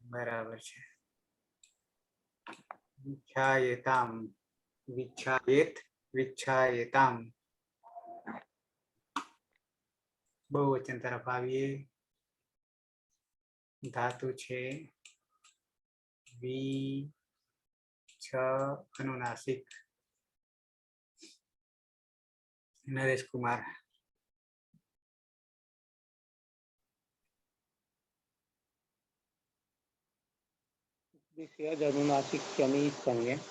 S1: બરાબર છે. વિચ્છાયેતામ. વિચ્છાયેત. વિચ્છાયેતામ. બહુવચન તરફ આવીએ. ધાતુ છે અનુનાસિક. નરેશ કુમાર.
S5: અનુનાસિક શનિ સંજ્ઞા.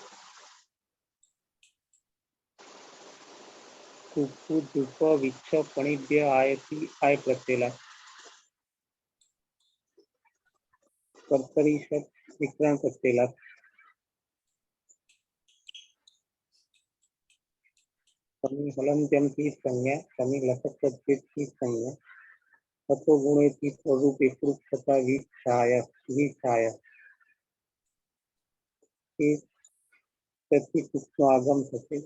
S5: કુપુ ધૂપ વિચ્છ પણિભ્ય આયથી આય પ્રત્યેલા. કર્તરી શબ્દ વિકરણ પ્રત્યેલા. શનિ હલંત્યમ થી સંજ્ઞા. શનિ લસક થી સંજ્ઞા. અતો ગુણેથી સ્વરૂપ એકરૂપ થતા વિચ્છાય. તેથી ટૂંકનો આગમ થશે.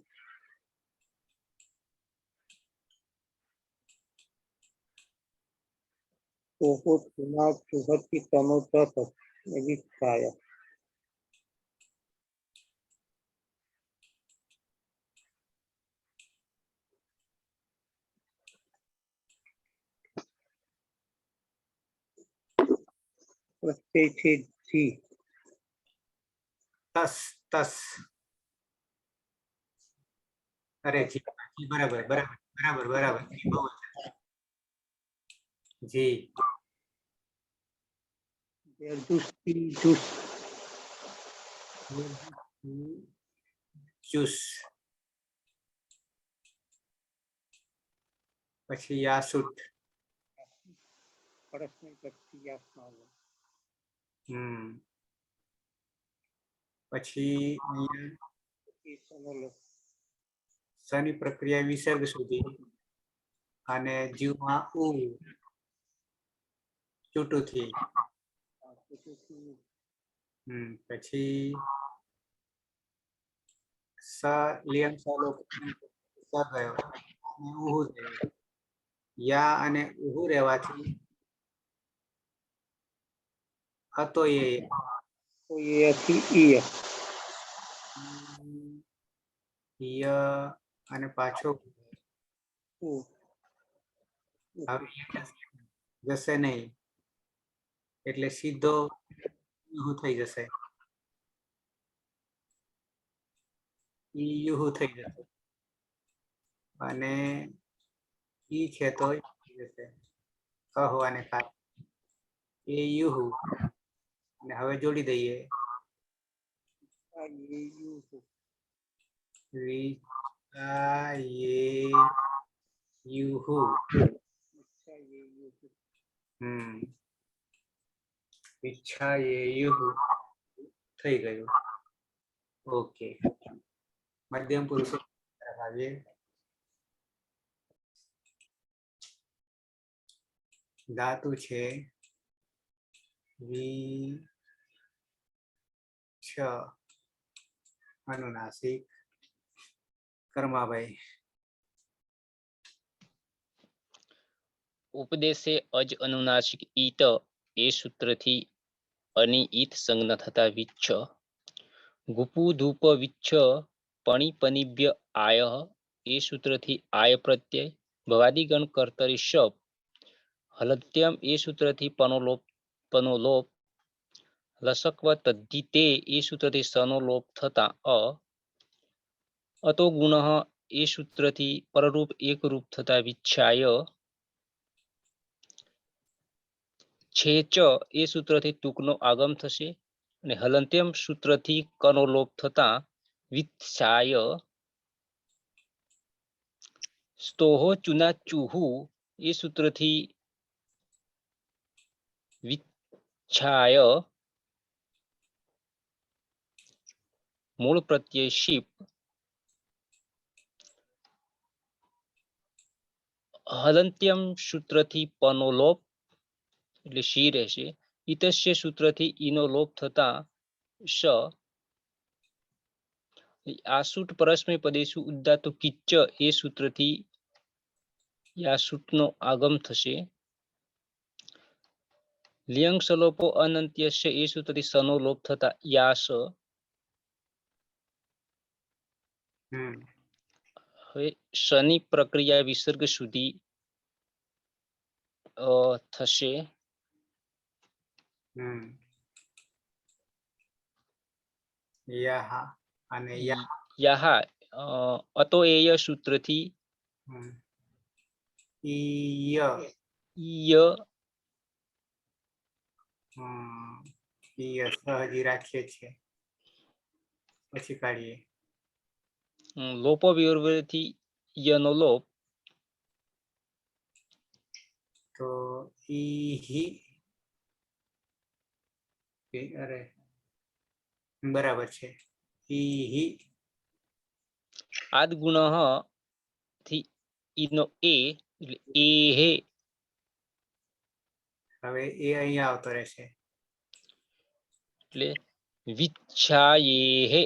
S5: ઓહો ચુના ચુહથી તનો તત વિચ્છાય. પ્રત્યય છે જી.
S1: તસ. અરે જી બરાબર. જી
S5: જૂસ
S1: જ્યુસ પછી યાસુટ પછી અહીંયા શની પ્રક્રિયા વિસર્ગ સુધી અને જીવમાં ઉ ચૂંટુથી પછી સ લિયમ સલોપ સ ગયો અને ઉહુ થયો યા અને ઉહુ રહેવાથી હતો એ ય અને પાછો હવે જશે નહીં એટલે સીધો યુહુ થઈ જશે યુહુ થઈ જશે અને ઈ છે તો થઈ જશે કહવાને કારણે એ યુહુ અને હવે જોડી દઈએ યુહુ યુહુ થઈ ગયું ઓકે મધ્યમ પુરુષો આવીએ ધાતુ છે અનુનાસિક કર્માભાઈ
S6: ઉપદેશે અજ અનુનાસિક ઈત એ સૂત્રથી અની ઈત સંજ્ઞા થતા વિચ્છ ગુપુ ધૂપ વિચ્છ પણી પનિભ્ય આય એ સૂત્રથી આય પ્રત્યય ભવાદિગણ કર્તરી શપ હલત્યમ એ સૂત્રથી પનોલોપ લસક્વ તદ્ધિતે એ સૂત્રથી સનો લોપ થતા અતો ગુણ એ સૂત્રથી પરરૂપ એક રૂપ થતા વિચ્છાય છે ચ એ સૂત્રથી તુકનો આગમ થશે અને હલંત્યમ સૂત્રથી કનો લોપ થતા વિત્સાય સ્તોહો ચુના ચુહુ એ સૂત્રથી વિચ્છાય મૂળ પ્રત્યય શીપ હલંત્યમ સૂત્રથી પનો લોપ એટલે શી રહેશે ઈતસ્ય સૂત્રથી ઈનો લોપ થતા શ આસુટ પરસ્મય પદેશુ ઉદ્દાતો કિચ્ચ એ સૂત્રથી યાસુટનો આગમ થશે લિયંગ સલોપો અનંત્યસ્ય એ સૂત્રથી સનો લોપ થતા યાસ હવે શની પ્રક્રિયા વિસર્ગ સુધી થશે
S1: અને
S6: યાહા અતો એય સૂત્રથી
S1: ઈય સહજી રાખીએ છીએ પછી કાઢીએ
S6: લોપો વિવર્વથી યનો લોપ
S1: તો ઈ અરે બરાબર છે ઈ
S6: આદ ગુણ થી ઈનો એ એટલે એ હે
S1: હવે એ અહીંયા આવતો રહેશે
S6: એટલે વિચ્છાયે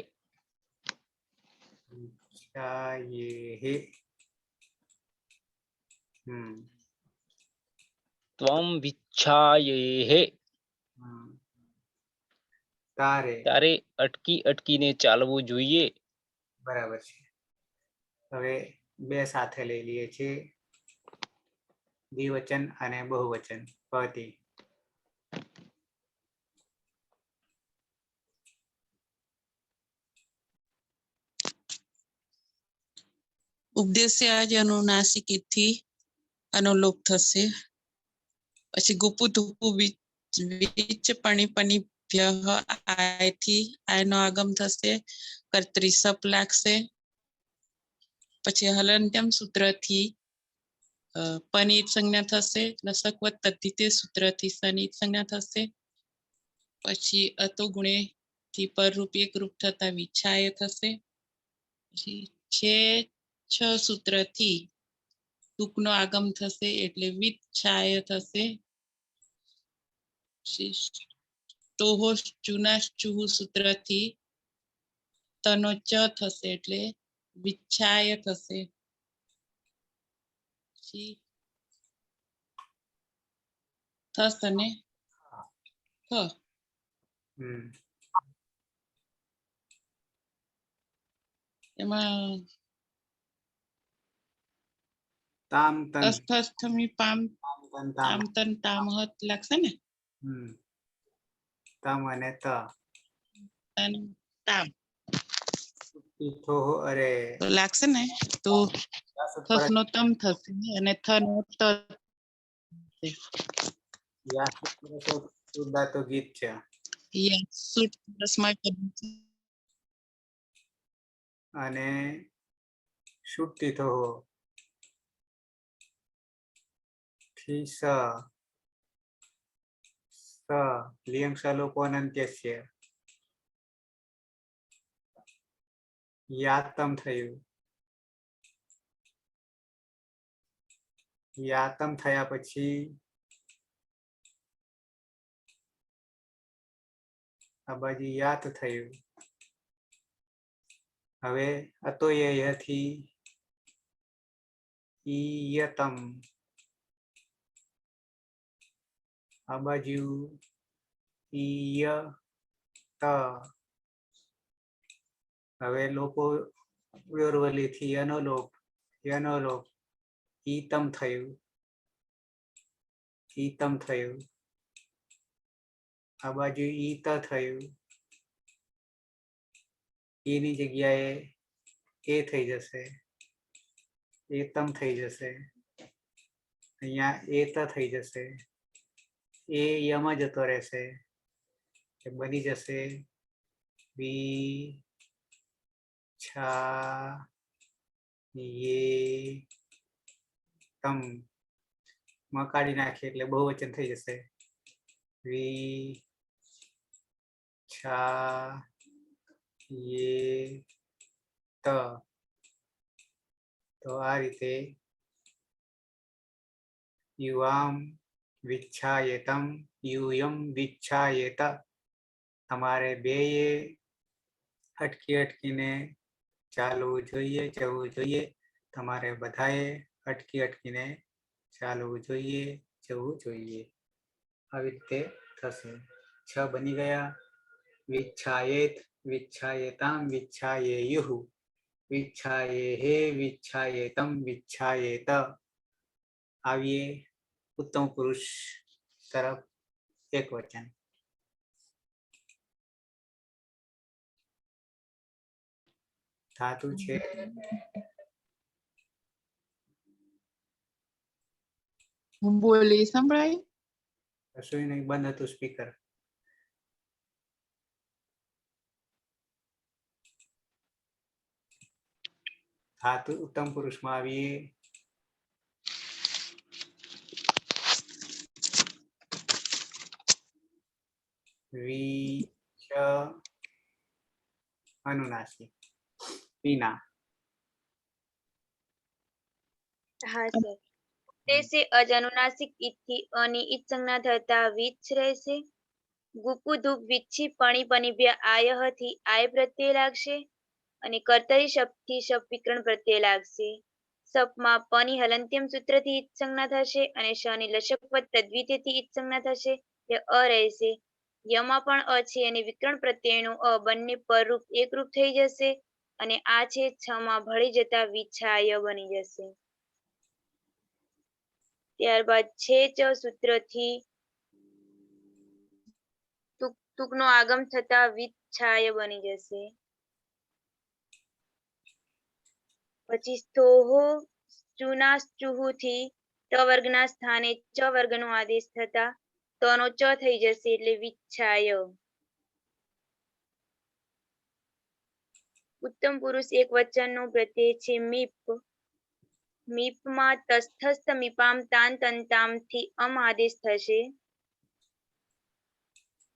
S6: ત્વમ વિચ્છાયે તારે અટકીને ચાલવું જોઈએ
S1: બરાબર છે હવે બે સાથે લઈ લઈએ છીએ દ્વિવચન અને બહુવચન પતિ
S3: ઉપદેશ્ય આજ અનુનાસિકથી અનુલોપ થશે પછી ગુપુ ધુપુ વિચ પણી પણીભ્ય આય થી આય નો આગમ થશે, કર્તરી સપ લાગશે. પછી હલંત્યમ સૂત્રથી પની સંજ્ઞા થશે, લસકવત તદ્ધિતે સૂત્રથી સની સંજ્ઞા થશે. પછી અતો ગુણે થી પરરૂપ એકરૂપ થતા વિછાય થશે. પછી છે છ સૂત્રથી ટૂંકનો આગમ થશે એટલે વિચ્છાય થશે. તોહો ચુના ચુહુ સૂત્રથી તનો ચ થશે એટલે વિચ્છાય થશે. પછી થસ અને થ એમાં
S1: તામ તન
S3: તસ થસ થમી પામ
S1: તન
S3: તામ તન તામ હત લાગશે ને.
S1: તમ અને ત
S3: તન તામ
S1: થો અરે
S3: તો લાગશે ને. તો થસ નો તમ થશે અને થ નો ત
S1: તો ગીત છે. અને શુટ્ટી થો થી સ લિયંગ સલોકોનંત્યસ્ય યાતમ થયું. યાતમ થયા પછી આ બાજુ યાત થયું. હવે અતોયથી ઈયતમ, આ બાજુ ઈય ત. હવે લોકો વ્યોરવલીથી યનોલોપ ઈતમ થયું. ઈતમ થયું. આ બાજુ ઈત થયું. એની જગ્યાએ એ થઈ જશે, એતમ થઈ જશે. અહીંયા એત થઈ જશે. એ યમ જતો રહેશે, એ બની જશે બી છા યે તમ. કાઢી નાખીએ એટલે બહુવચન થઈ જશે. વી છા યે ત. તો આ રીતે યુવામ વિચ્છાયેતમ યુયમ વિચ્છાયેત. તમારે બેયે અટકીને ચાલવું જોઈએ, જવું જોઈએ. તમારે બધાએ અટકીને ચાલવું જોઈએ, જવું જોઈએ. આવી રીતે થશે. છ બની ગયા. વિચ્છાયેત, વિચ્છાયેતામ, વિચ્છાયેયુઃ, વિચ્છાયેહે, વિચ્છાયેતમ, વિચ્છાયેત. આવીએ ઉત્તમ પુરુષ તરફ. એક વચન. ધાતુ છે
S3: હું બોલી સંભળાય.
S1: રસોઈ નહીં, બંધ હતું સ્પીકર. ધાતુ ઉત્તમ પુરુષમાં આવીએ. વીચ અનુનાસિક પીના.
S8: હા સર. તે અજ અનુનાસિક ઈથી અની ઈત સંજ્ઞા થતા વિચ રહેશે. ગુપુ ધૂપ વિચ્છી પણી પનિભ્ય આયહ થી આય પ્રત્યય લાગશે. અને કર્તરી શબ્દથી શબ્દ વિકરણ પ્રત્યય લાગશે. સપમાં પની હલંત્યમ સૂત્રથી ઈત સંજ્ઞા થશે અને શની લશકવત તદ્વિતીયથી ઈત સંજ્ઞા થશે. તે અ રહેશે. યમાં પણ અ છે અને વિકરણ પ્રત્યયનું અ બંને પરરૂપ એકરૂપ થઈ જશે. અને આ છે છ માં ભળી જતા વિછાય બની જશે. ત્યારબાદ છે ચ સૂત્રથી તુકનો આગમ થતા વિચ્છાય બની જશે. પછી સ્થોહો ચુનાશ્ચુહુ થી ત વર્ગના સ્થાને ચ વર્ગનો આદેશ થતા તનો ચ થઈ જશે એટલે વિચ્છાય. ઉત્તમ પુરુષ એક વચનનો પ્રત્યય છે મીપ. મીપમાં તસ્થસ્થ મીપામ તાન તંતામથી આદેશ થશે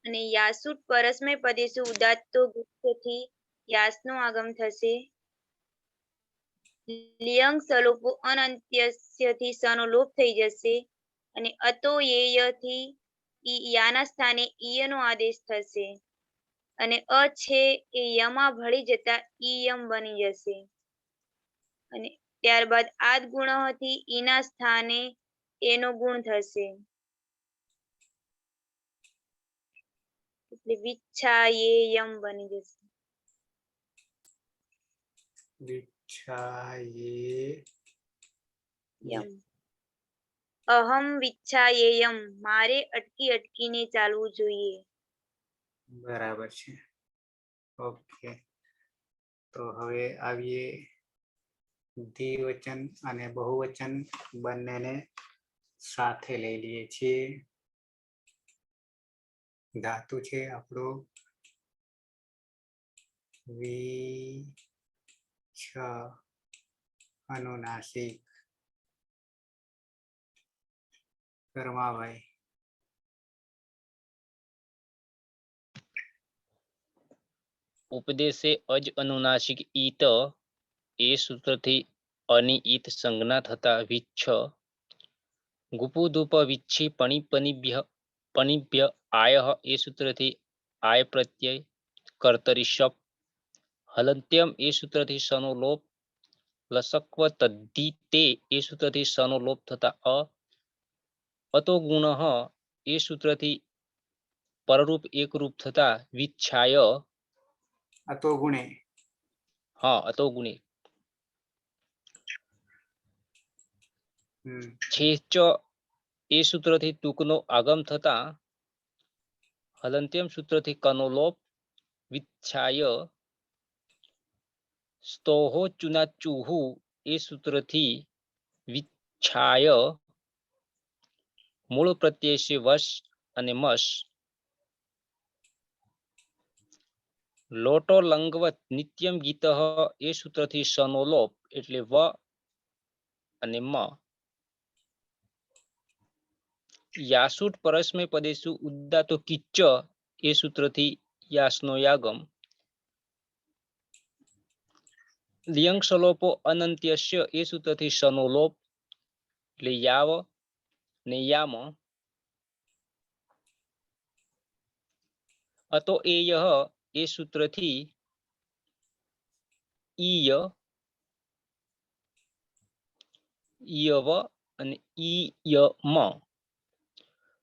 S8: અને યાસુટ પરસ્મય પદેશુ ઉદાત્તો ગુપ્તથી યાસનો આગમ થશે. લિયંગ સલોપો અનંત્યસ્યથી સનો લોપ થઈ જશે અને અતો યેયથી યાના સ્થાને ઈયનો આદેશ થશે અને અ છે એ યમાં ભળી જતા ઈયમ બની જશે અને ત્યારબાદ આદ ગુણથી ઈના સ્થાને એનો ગુણ થશે એટલે વિચ્છાયેયમ બની જશે.
S1: વિચ્છાયે
S8: યમ. અહમ વિચ્છાયેયમ, મારે અટકી અટકીને ચાલવું જોઈએ.
S1: બરાબર છે. ઓકે, તો હવે આવીએ દ્વિવચન અને બહુવચન બંનેને સાથે લઈ લઈએ છીએ. ધાતુ છે આપણો વિચ્છ અનુનાસિક. કર્માભાઈ.
S6: ઉપદેશે અજ અનુનાસિક ઈત એ સૂત્રથી અની ઈત સંજ્ઞા થતા વિચ્છ. ગુપુદુપ વિચ્છી પણિભ્ય આયઃ એ સૂત્રથી આય પ્રત્યય કર્તરી શપ. હલંત્યમ એ સૂત્રથી સનો લોપ. લસક્વ તદ્ધિ તે એ સૂત્રથી સનો લોપ થતા અતો ગુણ એ સૂત્રથી પરરૂપ એકરૂપ થતા વિચ્છાય.
S1: અતો ગુણે.
S6: હા, અતો ગુણે. છેચ એ સૂત્રથી તુકનો આગમ થતા હલંત્યમ સૂત્રથી કનો લોપ. વિચ્છાય. સ્તોહો ચુનાચુહુ એ સૂત્રથી વિચ્છાય. મૂળ પ્રત્યય છે વશ અને મશ. લોટો લંગવત નિત્યમ ગીત એ સૂત્રથી સનો લોપ એટલે વ અને મ. યાસુટ પરસ્મય પદેશુ ઉદ્દાતો કિચ્ચ એ સૂત્રથી યાસનો યાગમ. લિયંગ સલોપો અનંત્યસ્ય એ સૂત્રથી સનો લોપ એટલે યાવ ને યામ. અતો એયહ એ સૂત્રથી ઈય ઈયવ અને ઈયમ.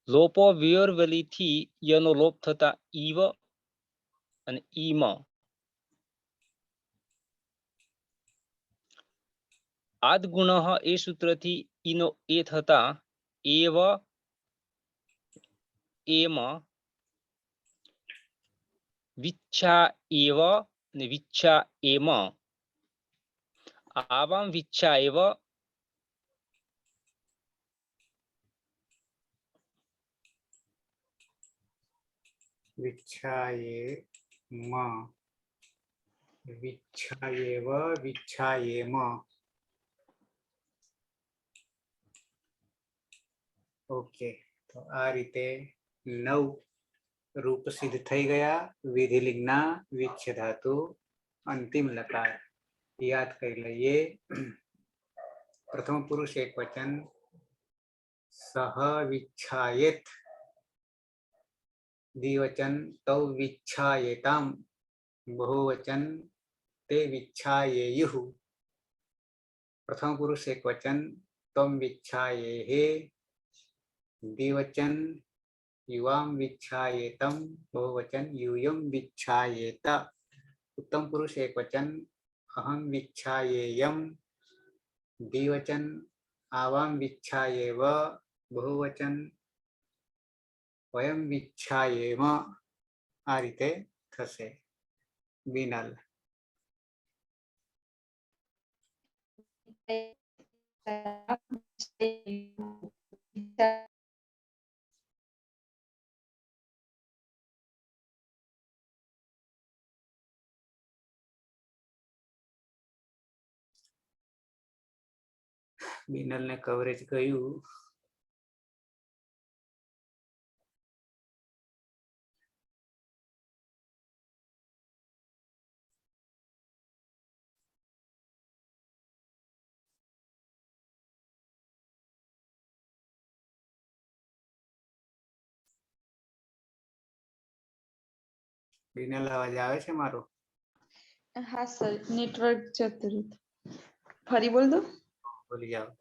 S6: લોપો વિયોરવલીથી યનો લોપ થતા ઈવ અને ઈમ. આદ ગુણ એ સૂત્રથી ઈનો એ થતા એવ એમ. વિચ્છા એવ ને વિચ્છા એમ. આવામ વિચ્છા એવ.
S1: વિચ્છાયે મ. વિચ્છાયેવ વિચ્છાયેમ. ઓકે, તો આ રીતે 9 રૂપ સિદ્ધ થઈ ગયા વિધિલિંગના વિચ્છ ધાતુ અંતિમ લકાર. યાદ કરી લઈએ. પ્રથમ પુરુષ એક વચન સહ વિચ્છાયેત. દ્વિવચન તૌ વિચ્છાયેતામ. બહુવચન તે વિચ્છાયેયુઃ. પ્રથમ પુરુષ એક વચન તમ વિચ્છાયેહે. દ્વિવચન યુવામ વિચ્છાયેતમ. બહુવચન यूयम વિચ્છાયેત. ઉત્તમ પુરુષ એક વચન અહમ વિચ્છાયેયમ. દ્વિવચન આવામ વિચ્છાયેવ. બહુવચન વયમ વિચ્છાયેમ. આ રીતે થશે. બિનલ. બિનલ ને કવરેજ ગયું. બિનલ અવાજ આવે છે મારો?
S2: હા સર, નેટવર્ક જતું રહ્યું. ફરી બોલ દો.
S1: બોલી જાઓ.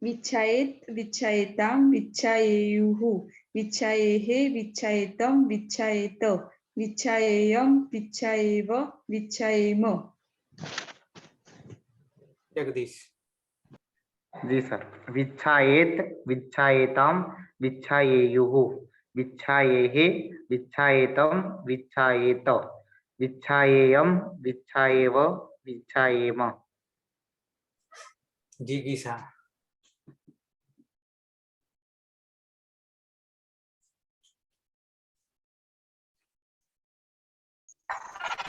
S2: વિચ્છાયેત, વિચ્છાયેતામ, વિચ્છાયેયુઃ, વિચ્છાયેહે, વિચ્છાયેતમ, વિચ્છાયેત, વિચ્છાયેયમ, વિચ્છાયેવ, વિચ્છાયેમ.
S1: જગદીશ.
S4: जी सर। विच्छायेत, विच्छायेताम, विच्छायेयुः, विच्छायेहे, विच्छायेतम, विच्छायेत, विच्छायेयम, विच्छायेव, विच्छायेम।
S1: જીગીસા.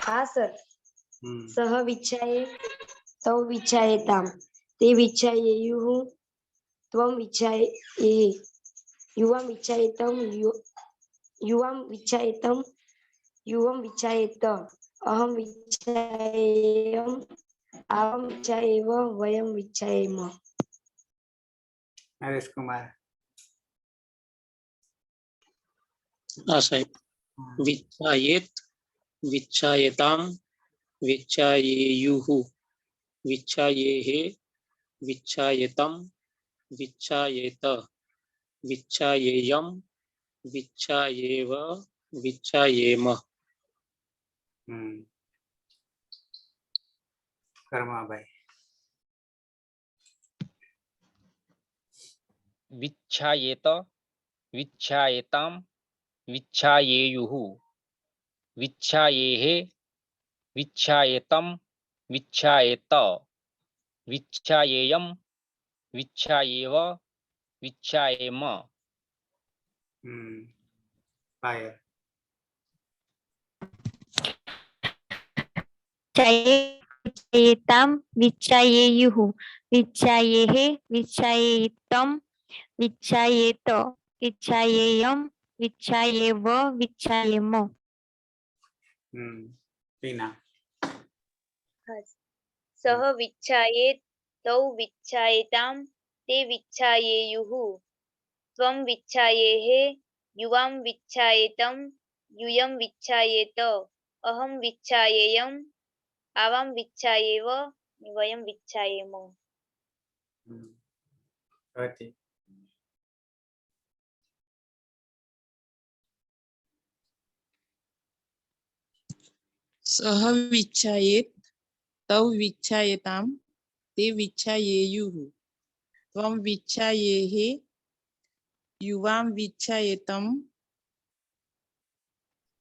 S11: हाँ सर।
S1: હમ
S11: सह विच्छाये तौ विच्छायेताम ते विच्छायेयुः त्वं विच्छाये युवां विच्छायेतं युवां विच्छायेतं युवं विच्छायेत अहं विच्छायेयम् आवां विच्छायेव वयं विच्छायेम।
S1: નરેશ કુમાર.
S5: હા સાહેબ. વિચ્છાયેત, વિચ્છાયેતામ, વિચ્છાયેયુઃ, વિચ્છાયેહે, વિચ્છાયેતમ, વિચ્છાયેત, વિચ્છાયેયમ, વિચ્છાયેવ, વિચ્છાયેમ.
S1: કર્માભાઈ.
S6: विच्छायेत विच्छायेतां विच्छायेयुः विच्छायेहे विच्छायेतं विच्छायेत विच्छायेयं विच्छायेव विच्छायेम।
S1: પાયલ.
S7: विच्छायेताम, विच्छायेयुः, विच्छायेहे, विच्छायेतम, विच्छायेत, विच्छायेयम, विच्छायेव, विच्छायेम।
S1: ટીના.
S8: सह विच्छायेत तौ विच्छायेतां ते विच्छायेयुः त्वं विच्छायेहे युवां विच्छायेतं यूयं विच्छायेत अहं विच्छायेयम् आवां विच्छायेव वयं विच्छायेम।
S1: સ્વાતિ.
S3: સહ વિચ્છાયેત તૌ વિચ્છાયેતામ તે વિચ્છાયેયુઃ ત્વં વિચ્છાયેહે યુવાં વિચ્છાયેતમ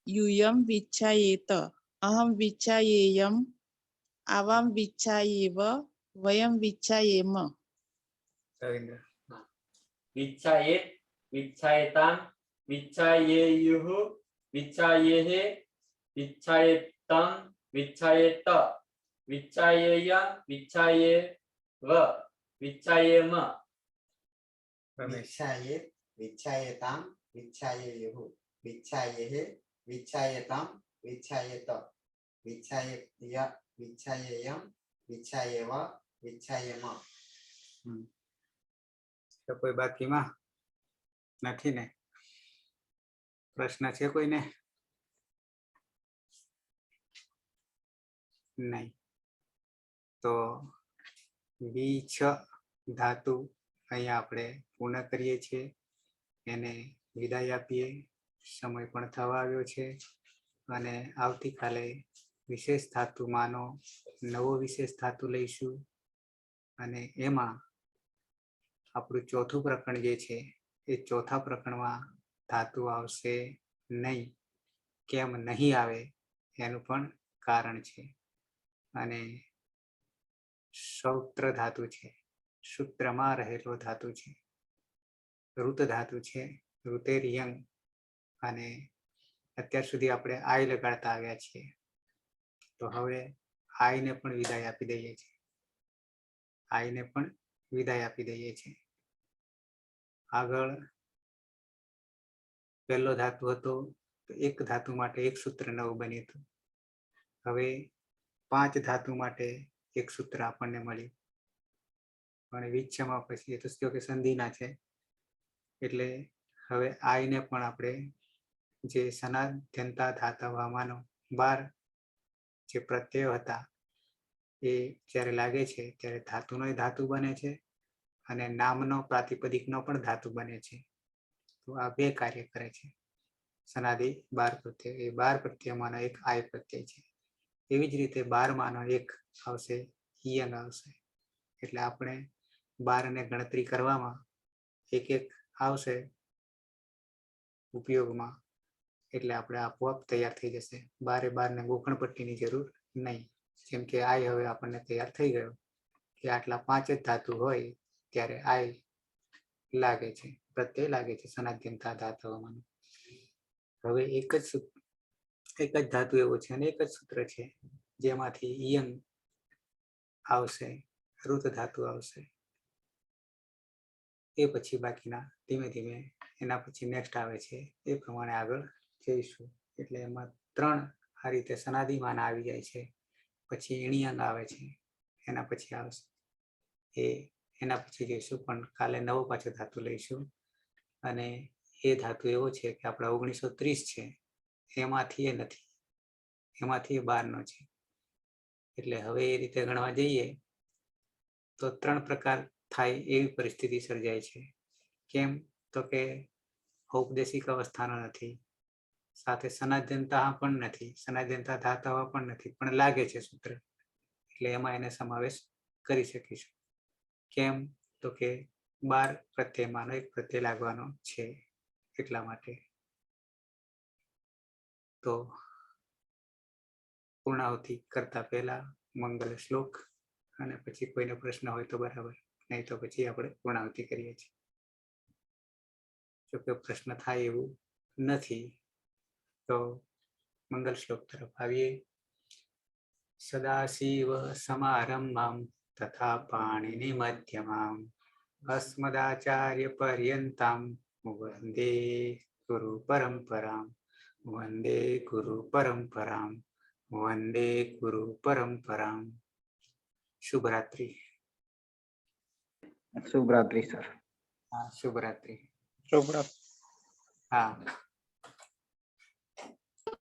S3: यूयं विच्छायेत अहं विच्छायेयम् आवां विच्छायेव वयं विच्छायेम।
S1: રવિન્દ્ર.
S9: विच्छायेत विच्छायेतां विच्छायेयुः विच्छायेहे विच्छायेतं विच्छायेत विच्छायेयं विच्छायेव विच्छायेम।
S1: રમેશ.
S10: विच्छायेत, विच्छायेतां, विच्छायेयुः, विच्छायेहे, विच्छायेतां, विच्छायेत, विच्छायेय, विच्छायेयं, विच्छायेव, विच्छायेम।
S1: તો કોઈ બાકીમાં નથી ને? પ્રશ્ન છે કોઈને? નહીં. તો વિચ્છ ધાતુ અહીંયા આપણે પૂર્ણ કરીએ છીએ. એને વિદાય આપીએ. સમય પણ થવા આવ્યો છે અને આવતીકાલે વિશેષ ધાતુમાંનો નવો વિશેષ ધાતુ લઈશું અને એમાં આપણું ચોથું પ્રકરણ જે છે એ ચોથા પ્રકરણમાં ધાતુ આવશે નહીં. કેમ નહીં આવે એનું પણ કારણ છે અને સૌત્ર ધાતુ છે સૂત્રમાં રહેલો ધાતુ છે, ઋત ધાતુ છે, ઋતેરિયંગ. અને અત્યાર સુધી આપણે આઈ લગાડતા આવ્યા છીએ, તો હવે આઈને પણ વિદાય આપી દઈએ છીએ. આઈને પણ વિદાય આપી દઈએ છીએ. આગળ પહેલો ધાતુ હતો, તો એક ધાતુ માટે એક સૂત્ર નવું બન્યું હતું. હવે 5 ધાતુ માટે એક સૂત્ર આપણને મળ્યું. પણ વિચ્છમાં પછી એ તો કે સંધિના છે, એટલે હવે આઈને પણ આપણે જે સનાદ્યંતા ધાતવમાંનો 12 જે પ્રત્યયો હતા એ જ્યારે લાગે છે ત્યારે ધાતુનો ધાતુ બને છે અને નામનો પ્રાતિપદિકનો પણ ધાતુ બને છે. તો આ 2 કાર્ય કરે છે. સનાદિ 12 પ્રત્યય, એ 12 પ્રત્યયમાંનો એક આય પ્રત્યય છે. એવી જ રીતે 12માંનો એક આવશે ઈયંગ આવશે. એટલે આપણે 12 ને ગણતરી કરવામાં એક એક આવશે ઉપયોગમાં, એટલે આપણે આપોઆપ તૈયાર થઈ જશે. 12 ને ગોખણ પટ્ટીની જરૂર નહીં. જેમ કે આય હવે આપણને તૈયાર થઈ ગયો કે આટલા 5 જ ધાતુ હોય ત્યારે આય લાગે છે, પ્રત્યય લાગે છે સનાદ્યંતા ધાતવમાં. હવે એક જ ધાતુ એવો છે અને એક જ સૂત્ર છે જેમાંથી ઈયંગ આવશે, ઋત ધાતુ આવશે. એ પછી બાકીના ધીમે ધીમે એના પછી નેક્સ્ટ આવે છે એ પ્રમાણે આગળ જઈશું. એટલે એમાં 3 આ રીતે સનાદિમાન આવી જાય છે. પછી ઈણિયંગ આવે છે, એના પછી આવશે એના પછી જઈશું. પણ કાલે નવો પાછો ધાતુ લઈશું અને એ ધાતુ એવો છે કે આપણા 1930 છે, એમાંથી એ નથી, એમાંથી એ 12નો છે. એટલે હવે એ રીતે ગણવા જઈએ તો 3 પ્રકાર થાય એવી પરિસ્થિતિ સર્જાય છે. કેમ? તો કે ઔપદેશિક અવસ્થાનો નથી, સાથે સનાદ્યંતા પણ નથી, સનાદ્યંતા ધાતવ પણ નથી, પણ લાગે છે સૂત્ર, એટલે એમાં એને સમાવેશ કરી શકીશું. કેમ? તો કે 12 પ્રત્યયમાંનો એક પ્રત્યય લાગવાનો છે, એટલા માટે. તો પૂર્ણાહુતિ કરતા પહેલા મંગલ શ્લોક અને પછી કોઈનો પ્રશ્ન હોય તો બરાબર, નહીં તો પછી આપણે પૂર્ણાહુતિ કરીએ છીએ. જો કે પ્રશ્ન થાય એવું નથી તો મંગલ શ્લોક તરફ આવીએ. સદાશિવ સમારંભામ તથા પાણિનિ મધ્યમામ અસ્મદાચાર્ય પર્યંતામ વંદે ગુરુ પરંપરામ, વંદે ગુરુ પરંપરામ, વંદે ગુરુ પરંપરામ. શુભરાત્રિ.
S4: શુભરાત્રિ સર.
S1: હા, શુભરાત્રિ.
S5: શુભરાત્રિ.
S1: હા.